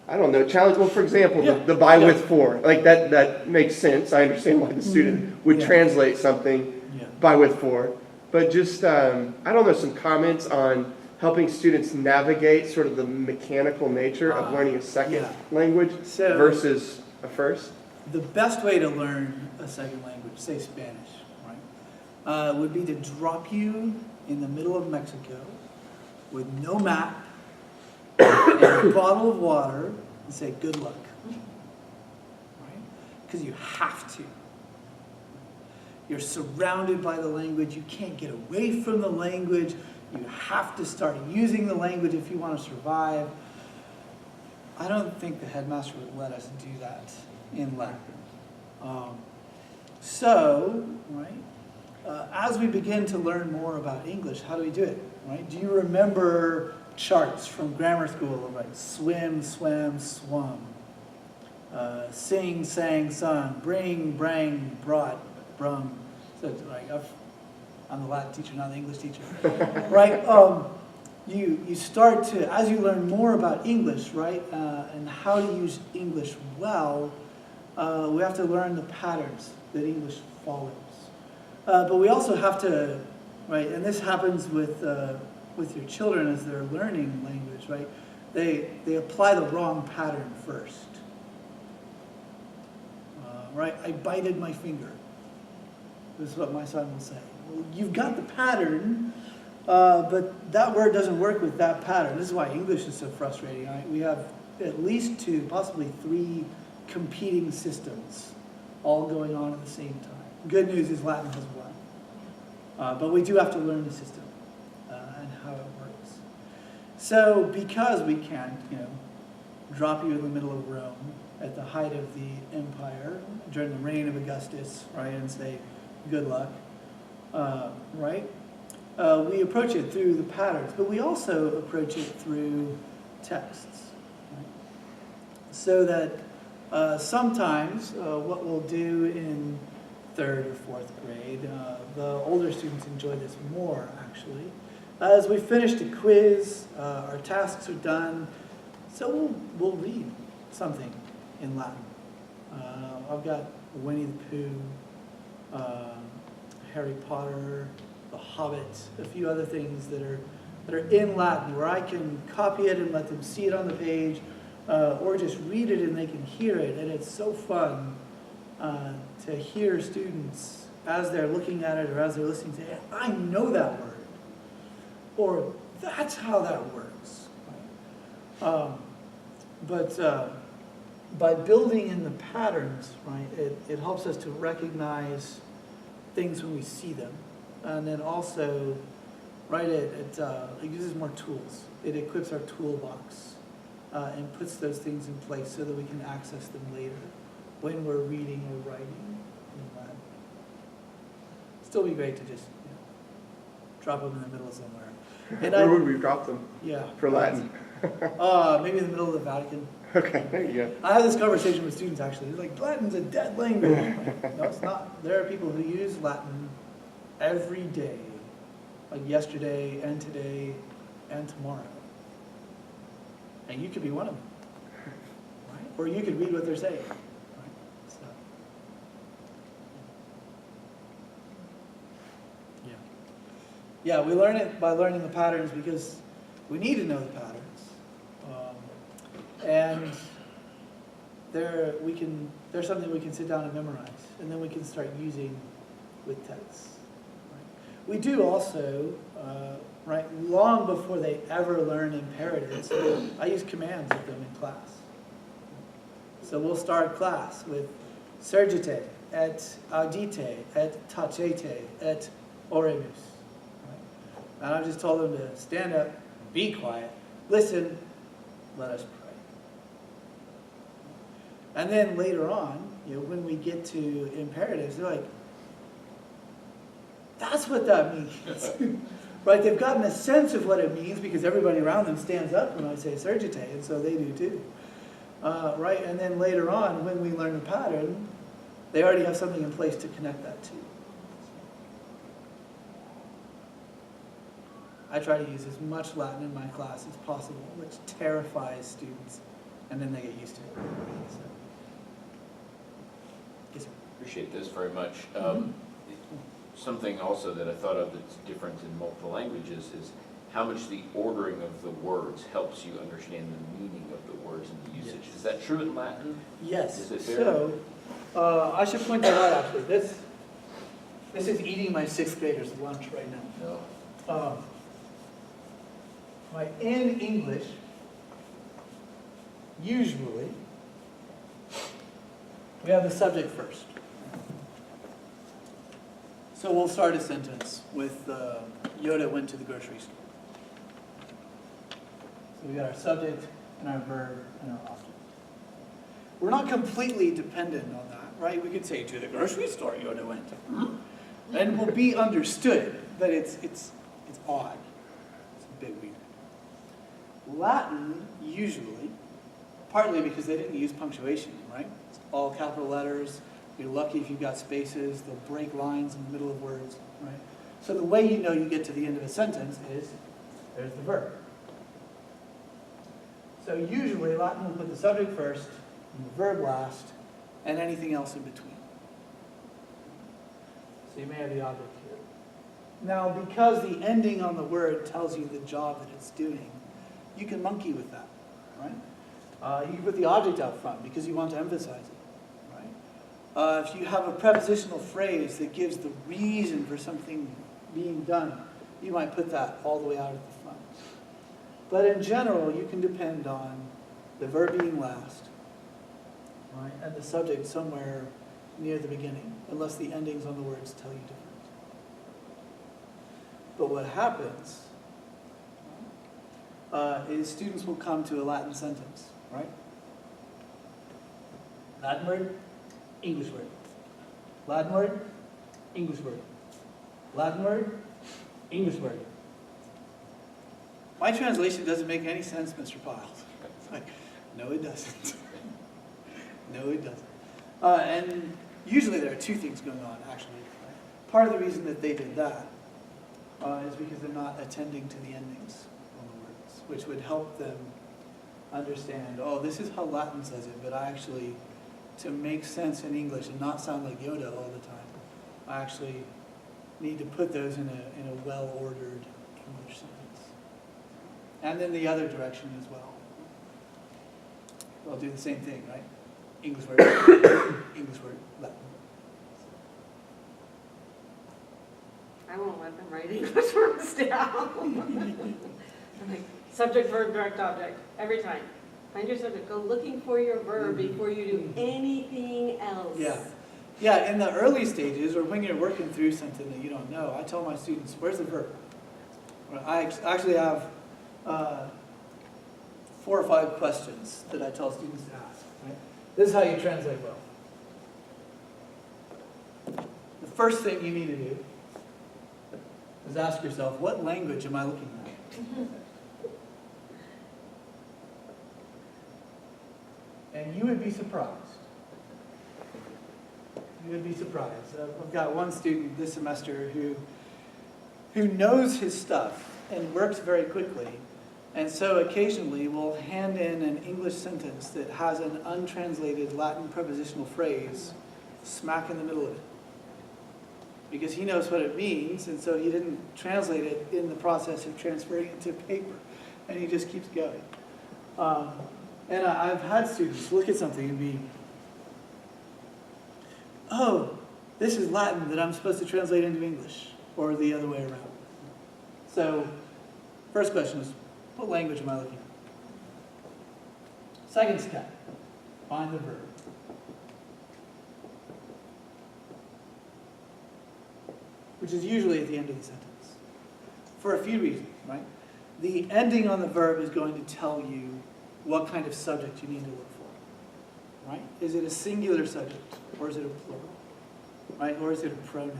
I don't know, challenge? Well, for example, the by with for, like that makes sense. I understand why the student would translate something by with for. But just, I don't know, some comments on helping students navigate sort of the mechanical nature of learning a second language versus a first? The best way to learn a second language, say Spanish, right, would be to drop you in the middle of Mexico with no map and a bottle of water and say, good luck. Right? Because you have to. You're surrounded by the language. You can't get away from the language. You have to start using the language if you want to survive. I don't think the headmaster would let us do that in Latin. As we begin to learn more about English, how do we do it? Right? Do you remember charts from grammar school, right? Swim, swam, swum. Sing, sang, sung. Bring, brang, brought, brung. So, right, I'm the Latin teacher, not the English teacher. Right? You start to, as you learn more about English, right, and how to use English well, we have to learn the patterns that English follows. But we also have to, right, and this happens with your children as they're learning language, right? They apply the wrong pattern first. Right? I bited my finger. This is what my son will say. Well, you've got the pattern, but that word doesn't work with that pattern. This is why English is so frustrating. Right? We have at least 2, possibly 3 competing systems all going on at the same time. Good news is Latin has one. But we do have to learn the system and how it works. So because we can't, drop you in the middle of Rome at the height of the empire during the reign of Augustus, right, and say, good luck, right? We approach it through the patterns, but we also approach it through texts. Right? So that sometimes what we'll do in 3rd or 4th grade, the older students enjoy this more, actually. As we finished a quiz, our tasks are done, so we'll read something in Latin. I've got Winnie the Pooh, Harry Potter, The Hobbit, a few other things that are in Latin where I can copy it and let them see it on the page, or just read it and they can hear it. And it's so fun to hear students, as they're looking at it or as they're listening, say, I know that word, or that's how that works. But by building in the patterns, right, it helps us to recognize things when we see them. And then also, right, it uses more tools. It equips our toolbox and puts those things in place so that we can access them later when we're reading or writing in Latin. Still be great to just drop them in the middle of somewhere. And Where would we drop them? Yeah. For Latin? Maybe in the middle of the Vatican. Okay, there you go. I have this conversation with students actually. They're like, Latin's a dead language. No, it's not. There are people who use Latin every day, like yesterday and today and tomorrow. And you could be one of them, right? Or you could read what they're saying, right? So, yeah, we learn it by learning the patterns because we need to know the patterns. And there's something we can sit down and memorize, and then we can start using with texts. Right? We do also, right, long before they ever learn imperatives, I use commands with them in class. So we'll start class with surgite, et audite, et tacete, et oremus. Right? And I just told them to stand up, be quiet, listen, let us pray. And then later on, when we get to imperatives, they're like, that's what that means. Right? They've gotten a sense of what it means because everybody around them stands up when I say surgite, and so they do too. right? And then later on, when we learn a pattern, they already have something in place to connect that to. I try to use as much Latin in my class as possible, which terrifies students, and then they get used to it. So, yes, sir. Appreciate this very much. Something also that I thought of that's different in multiple languages is how much the ordering of the words helps you understand the meaning of the words and the usage. Yes. Is that true in Latin? Yes. Is it fair? So, I should point that out actually. This is eating my sixth graders' lunch right now. No. Right, in English, usually, we have the subject first. So we'll start a sentence with Yoda went to the grocery store. So we got our subject and our verb and our object. We're not completely dependent on that, right? We could say to the grocery store Yoda went. And will be understood, but it's odd. It's a bit weird. Latin, usually, partly because they didn't use punctuation, right? It's all capital letters. You're lucky if you've got spaces. They'll break lines in the middle of words, right? So the way you know you get to the end of a sentence is there's the verb. So usually Latin will put the subject first, and the verb last, and anything else in between. So you may have the object here. Now, because the ending on the word tells you the job that it's doing, you can monkey with that, right? You can put the object out front because you want to emphasize it, right? If you have a prepositional phrase that gives the reason for something being done, you might put that all the way out at the front. But in general, you can depend on the verb being last, right, and the subject somewhere near the beginning, unless the endings on the words tell you different. But what happens is students will come to a Latin sentence, right? Latin word, English word. Latin word, English word. Latin word, English word. My translation doesn't make any sense, Mr. Piles. It's like, no, it doesn't. No, it doesn't. And usually there are two things going on, actually. Right? Part of the reason that they did that is because they're not attending to the endings on the words, which would help them understand, oh, this is how Latin says it, but I actually, to make sense in English and not sound like Yoda all the time, I actually need to put those in a well-ordered English sentence. And then the other direction as well. They'll do the same thing, right? English word, English word, Latin. I won't let them write English words down. I'm like, subject, verb, direct object, every time. Find your subject, go looking for your verb before you do anything else. Yeah. Yeah, in the early stages, or when you're working through something that you don't know, I tell my students, where's the verb? I actually have 4 or 5 questions that I tell students to ask. Right? This is how you translate well. The first thing you need to do is ask yourself, what language am I looking at? And you would be surprised. You would be surprised. I've got one student this semester who knows his stuff and works very quickly, and so occasionally will hand in an English sentence that has an untranslated Latin prepositional phrase smack in the middle of it. Because he knows what it means, and so he didn't translate it in the process of transferring it to paper, and he just keeps going. And I've had students look at something and be, oh, this is Latin that I'm supposed to translate into English, or the other way around. So, first question is, what language am I looking at? Second step, find the verb. Which is usually at the end of the sentence. For a few reasons, right? The ending on the verb is going to tell you what kind of subject you need to look for, right? Is it a singular subject, or is it a plural, right? Or is it a pronoun,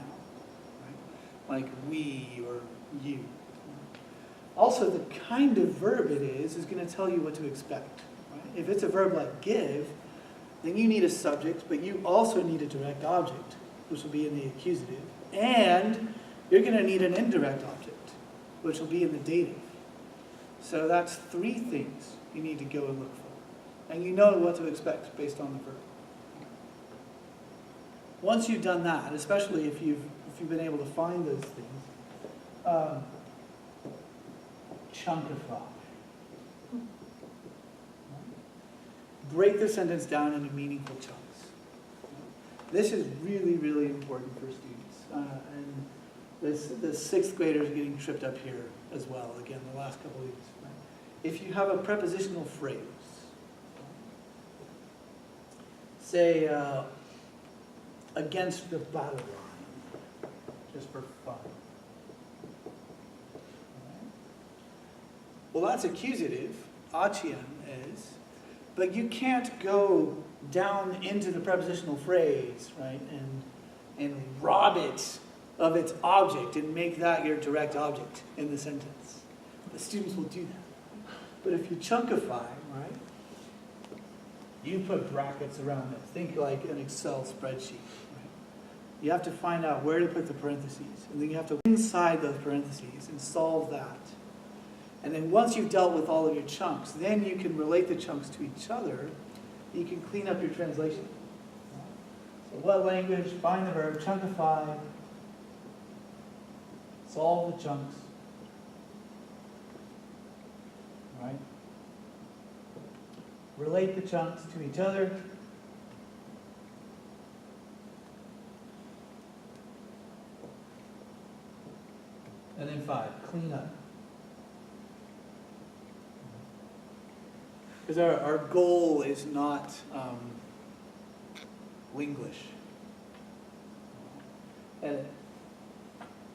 right? Like we or you. Also, the kind of verb it is going to tell you what to expect, right? If it's a verb like give, then you need a subject, but you also need a direct object, which will be in the accusative, and you're going to need an indirect object, which will be in the dative. So that's 3 things you need to go and look for. And you know what to expect based on the verb. Once you've done that, especially if you've been able to find those things, chunkify. Break the sentence down into meaningful chunks. This is really, really important for students. And the 6th graders are getting tripped up here as well, again, the last couple of weeks. Right? If you have a prepositional phrase, say, against the battle line, just for fun. Well, that's accusative, achiam is, but you can't go down into the prepositional phrase, right, and rob it of its object and make that your direct object in the sentence. The students will do that. But if you chunkify, right, you put brackets around it. Think like an Excel spreadsheet. Right? You have to find out where to put the parentheses, and then you have to inside those parentheses and solve that. And then once you've dealt with all of your chunks, then you can relate the chunks to each other. You can clean up your translation. So what language? Find the verb, chunkify, solve the chunks. Right? Relate the chunks to each other. And then 5, clean up. Because our goal is not Linglish. And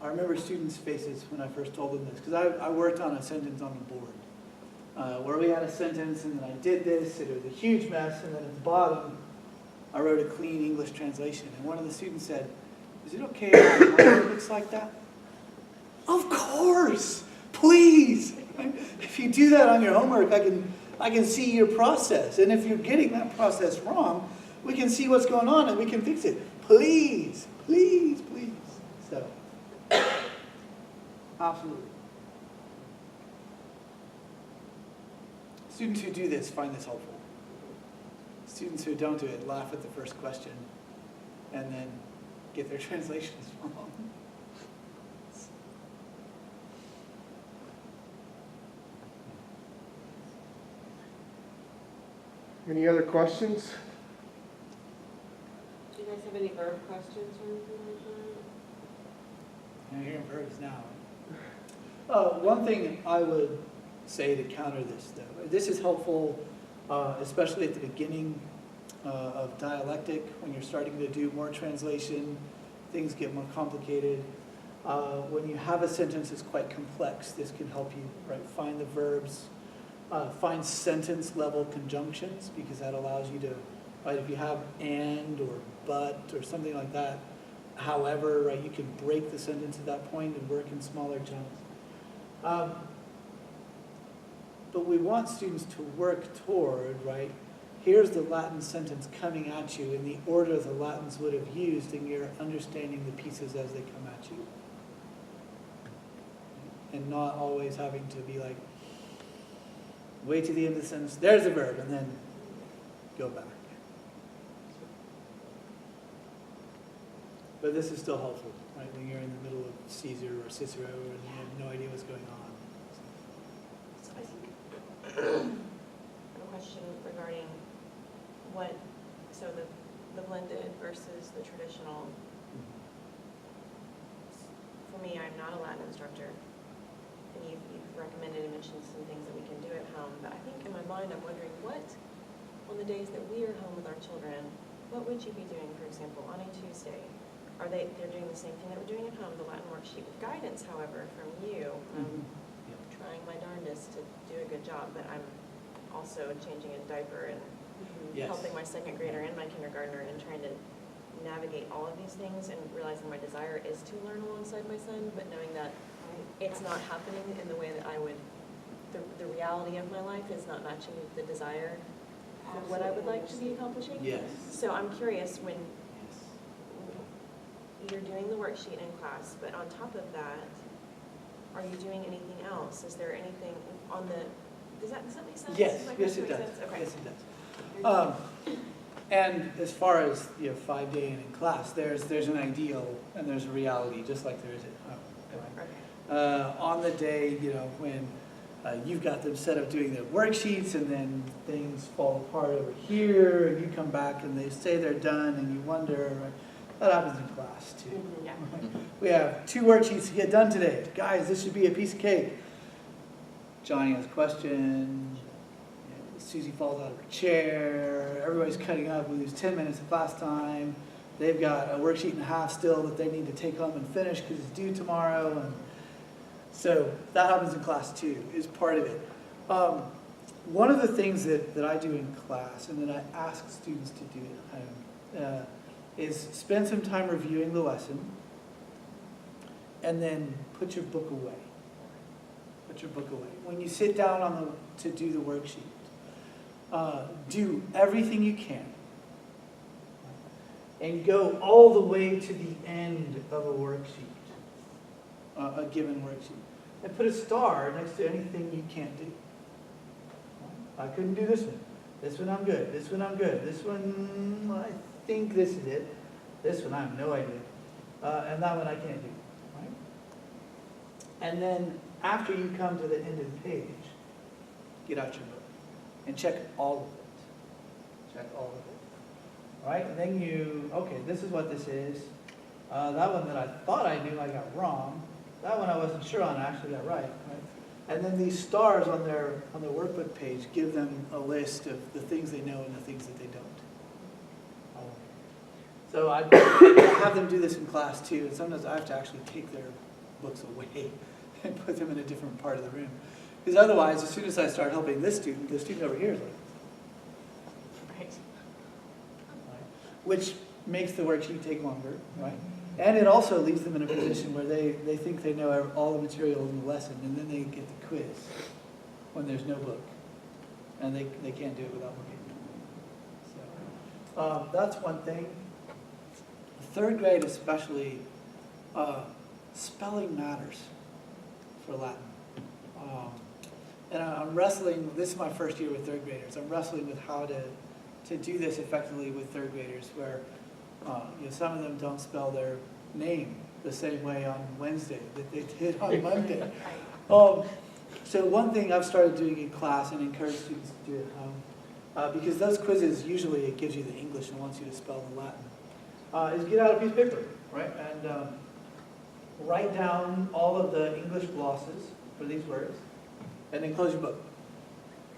I remember students' faces when I first told them this, because I worked on a sentence on the board, where we had a sentence and then I did this, and it was a huge mess, and then at the bottom I wrote a clean English translation. And one of the students said, "Is it okay if my homework looks like that?" Of course! Please! If you do that on your homework, I can see your process. And if you're getting that process wrong, we can see what's going on and we can fix it. Please, please, please. So, absolutely. Students who do this find this helpful. Students who don't do it laugh at the first question and then get their translations wrong. Any other questions? Do you guys have any verb questions or anything like that? I'm hearing verbs now. One thing I would say to counter this, though, this is helpful, especially at the beginning of dialectic, when you're starting to do more translation, things get more complicated. When you have a sentence that's quite complex, this can help you, right, find the verbs. Find sentence level conjunctions, because that allows you to, right, if you have and or but or something like that, however, right, you can break the sentence at that point and work in smaller chunks. But we want students to work toward, right, here's the Latin sentence coming at you in the order the Latins would have used, and you're understanding the pieces as they come at you. And not always having to be like, wait to the end of the sentence, there's a verb, and then go back. But this is still helpful, right, when you're in the middle of Caesar or Cicero and you have no idea what's going on. So I think I have a question regarding the blended versus the traditional. For me, I'm not a Latin instructor, and you've recommended and mentioned some things that we can do at home, but I think in my mind I'm wondering what, on the days that we are home with our children, what would you be doing, for example, on a Tuesday? They're doing the same thing that we're doing at home, the Latin worksheet with guidance, however, from you. Trying my darndest to do a good job, but I'm also changing a diaper and helping my 2nd grader and my kindergartner and trying to navigate all of these things and realizing my desire is to learn alongside my son, but knowing that it's not happening in the way that I would, the reality of my life is not matching the desire. for what I would like to be accomplishing. Yes. So I'm curious, when you're doing the worksheet in class, but on top of that, are you doing anything else? Is there anything on the, does that make sense? Yes, Does my yes question it make does. sense? Okay. Yes, it does. And as far as, 5-day in class, there's an ideal and there's a reality, just like there is at home. Right? Okay. On the day, when you've got them set up doing their worksheets and then things fall apart over here and you come back and they say they're done and you wonder, right? That happens in class too. Mhm, yeah. We have 2 worksheets to get done today. Guys, this should be a piece of cake. Johnny has questions. Susie falls out of her chair. Everybody's cutting up. We lose 10 minutes of class time. They've got a worksheet and a half still that they need to take home and finish because it's due tomorrow. And so that happens in class too, is part of it. One of the things that I do in class and that I ask students to do at home is spend some time reviewing the lesson and then put your book away. Put your book away. When you sit down to do the worksheet, do everything you can and go all the way to the end of a worksheet, a given worksheet, and put a star next to anything you can't do. I couldn't do this one. This one I'm good. This one I'm good. This one, I think this is it. This one I have no idea. And that one I can't do. Right? And then after you come to the end of the page, get out your book and check all of it. Check all of it. All right? And then okay, this is what this is. That one that I thought I knew I got wrong. That one I wasn't sure on, I actually got right. And then these stars on their workbook page give them a list of the things they know and the things that they don't. So I have them do this in class too, and sometimes I have to actually take their books away and put them in a different part of the room. Because otherwise, as soon as I start helping this student, the student over here is like, Right. which makes the worksheet take longer, right? And it also leaves them in a position where they think they know all the material in the lesson, and then they get the quiz when there's no book, and they can't do it without looking. So that's one thing. Third grade especially, spelling matters for Latin. And I'm wrestling, this is my first year with third graders, I'm wrestling with how to do this effectively with third graders where some of them don't spell their name the same way on Wednesday that they did on Monday. So one thing I've started doing in class and encourage students to do at home, because those quizzes, usually it gives you the English and wants you to spell the Latin, is get out a piece of paper, right? And write down all of the English glosses for these words, and then close your book.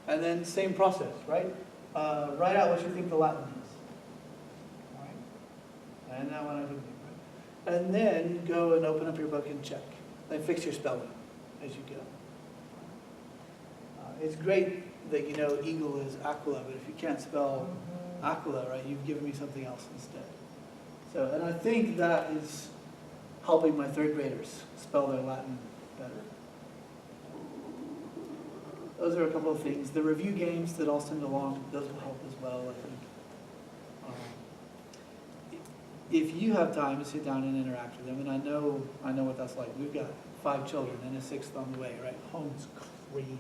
And then same process, right? Write out what you think the Latin means. All right? And that one I didn't do, right? And then go and open up your book and check. Then fix your spelling as you go. It's great that you know eagle is aquila, but if you can't spell aquila, right, you've given me something else instead. So, and I think that is helping my third graders spell their Latin better. Those are a couple of things. The review games that I'll send along, those will help as well, I think. If you have time to sit down and interact with them, and I know what that's like. We've got 5 children and a 6th on the way, right? Home's crazy.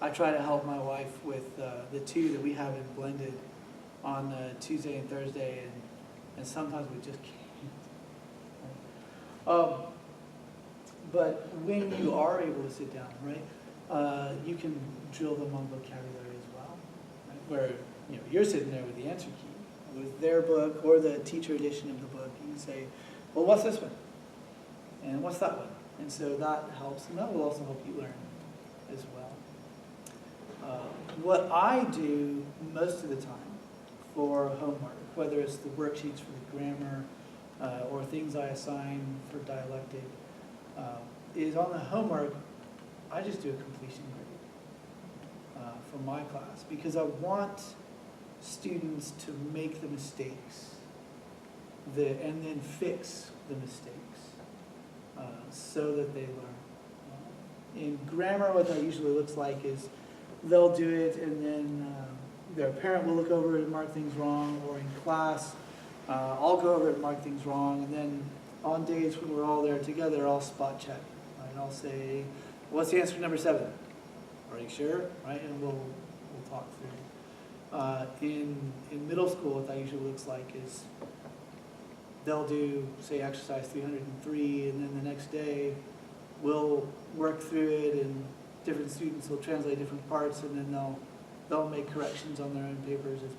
I try to help my wife with the 2 that we have in blended on Tuesday and Thursday, and sometimes we just can't. But when you are able to sit down, right, you can drill them on vocabulary as well, right? Where you're sitting there with the answer key, with their book or the teacher edition of the book. You can say, well, what's this one? And what's that one? And so that helps, and that will also help you learn as well. What I do most of the time for homework, whether it's the worksheets for the grammar or things I assign for dialectic, is on the homework, I just do a completion grade for my class because I want students to make the mistakes and then fix the mistakes so that they learn. In grammar, what that usually looks like is they'll do it and then their parent will look over it and mark things wrong, or in class, I'll go over it and mark things wrong, and then on days when we're all there together, I'll spot check. Right? I'll say, what's the answer to number 7? Are you sure? Right? And we'll talk through. In middle school, what that usually looks like is they'll do, say, exercise 303, and then the next day we'll work through it, and different students will translate different parts, and then they'll make corrections on their own papers as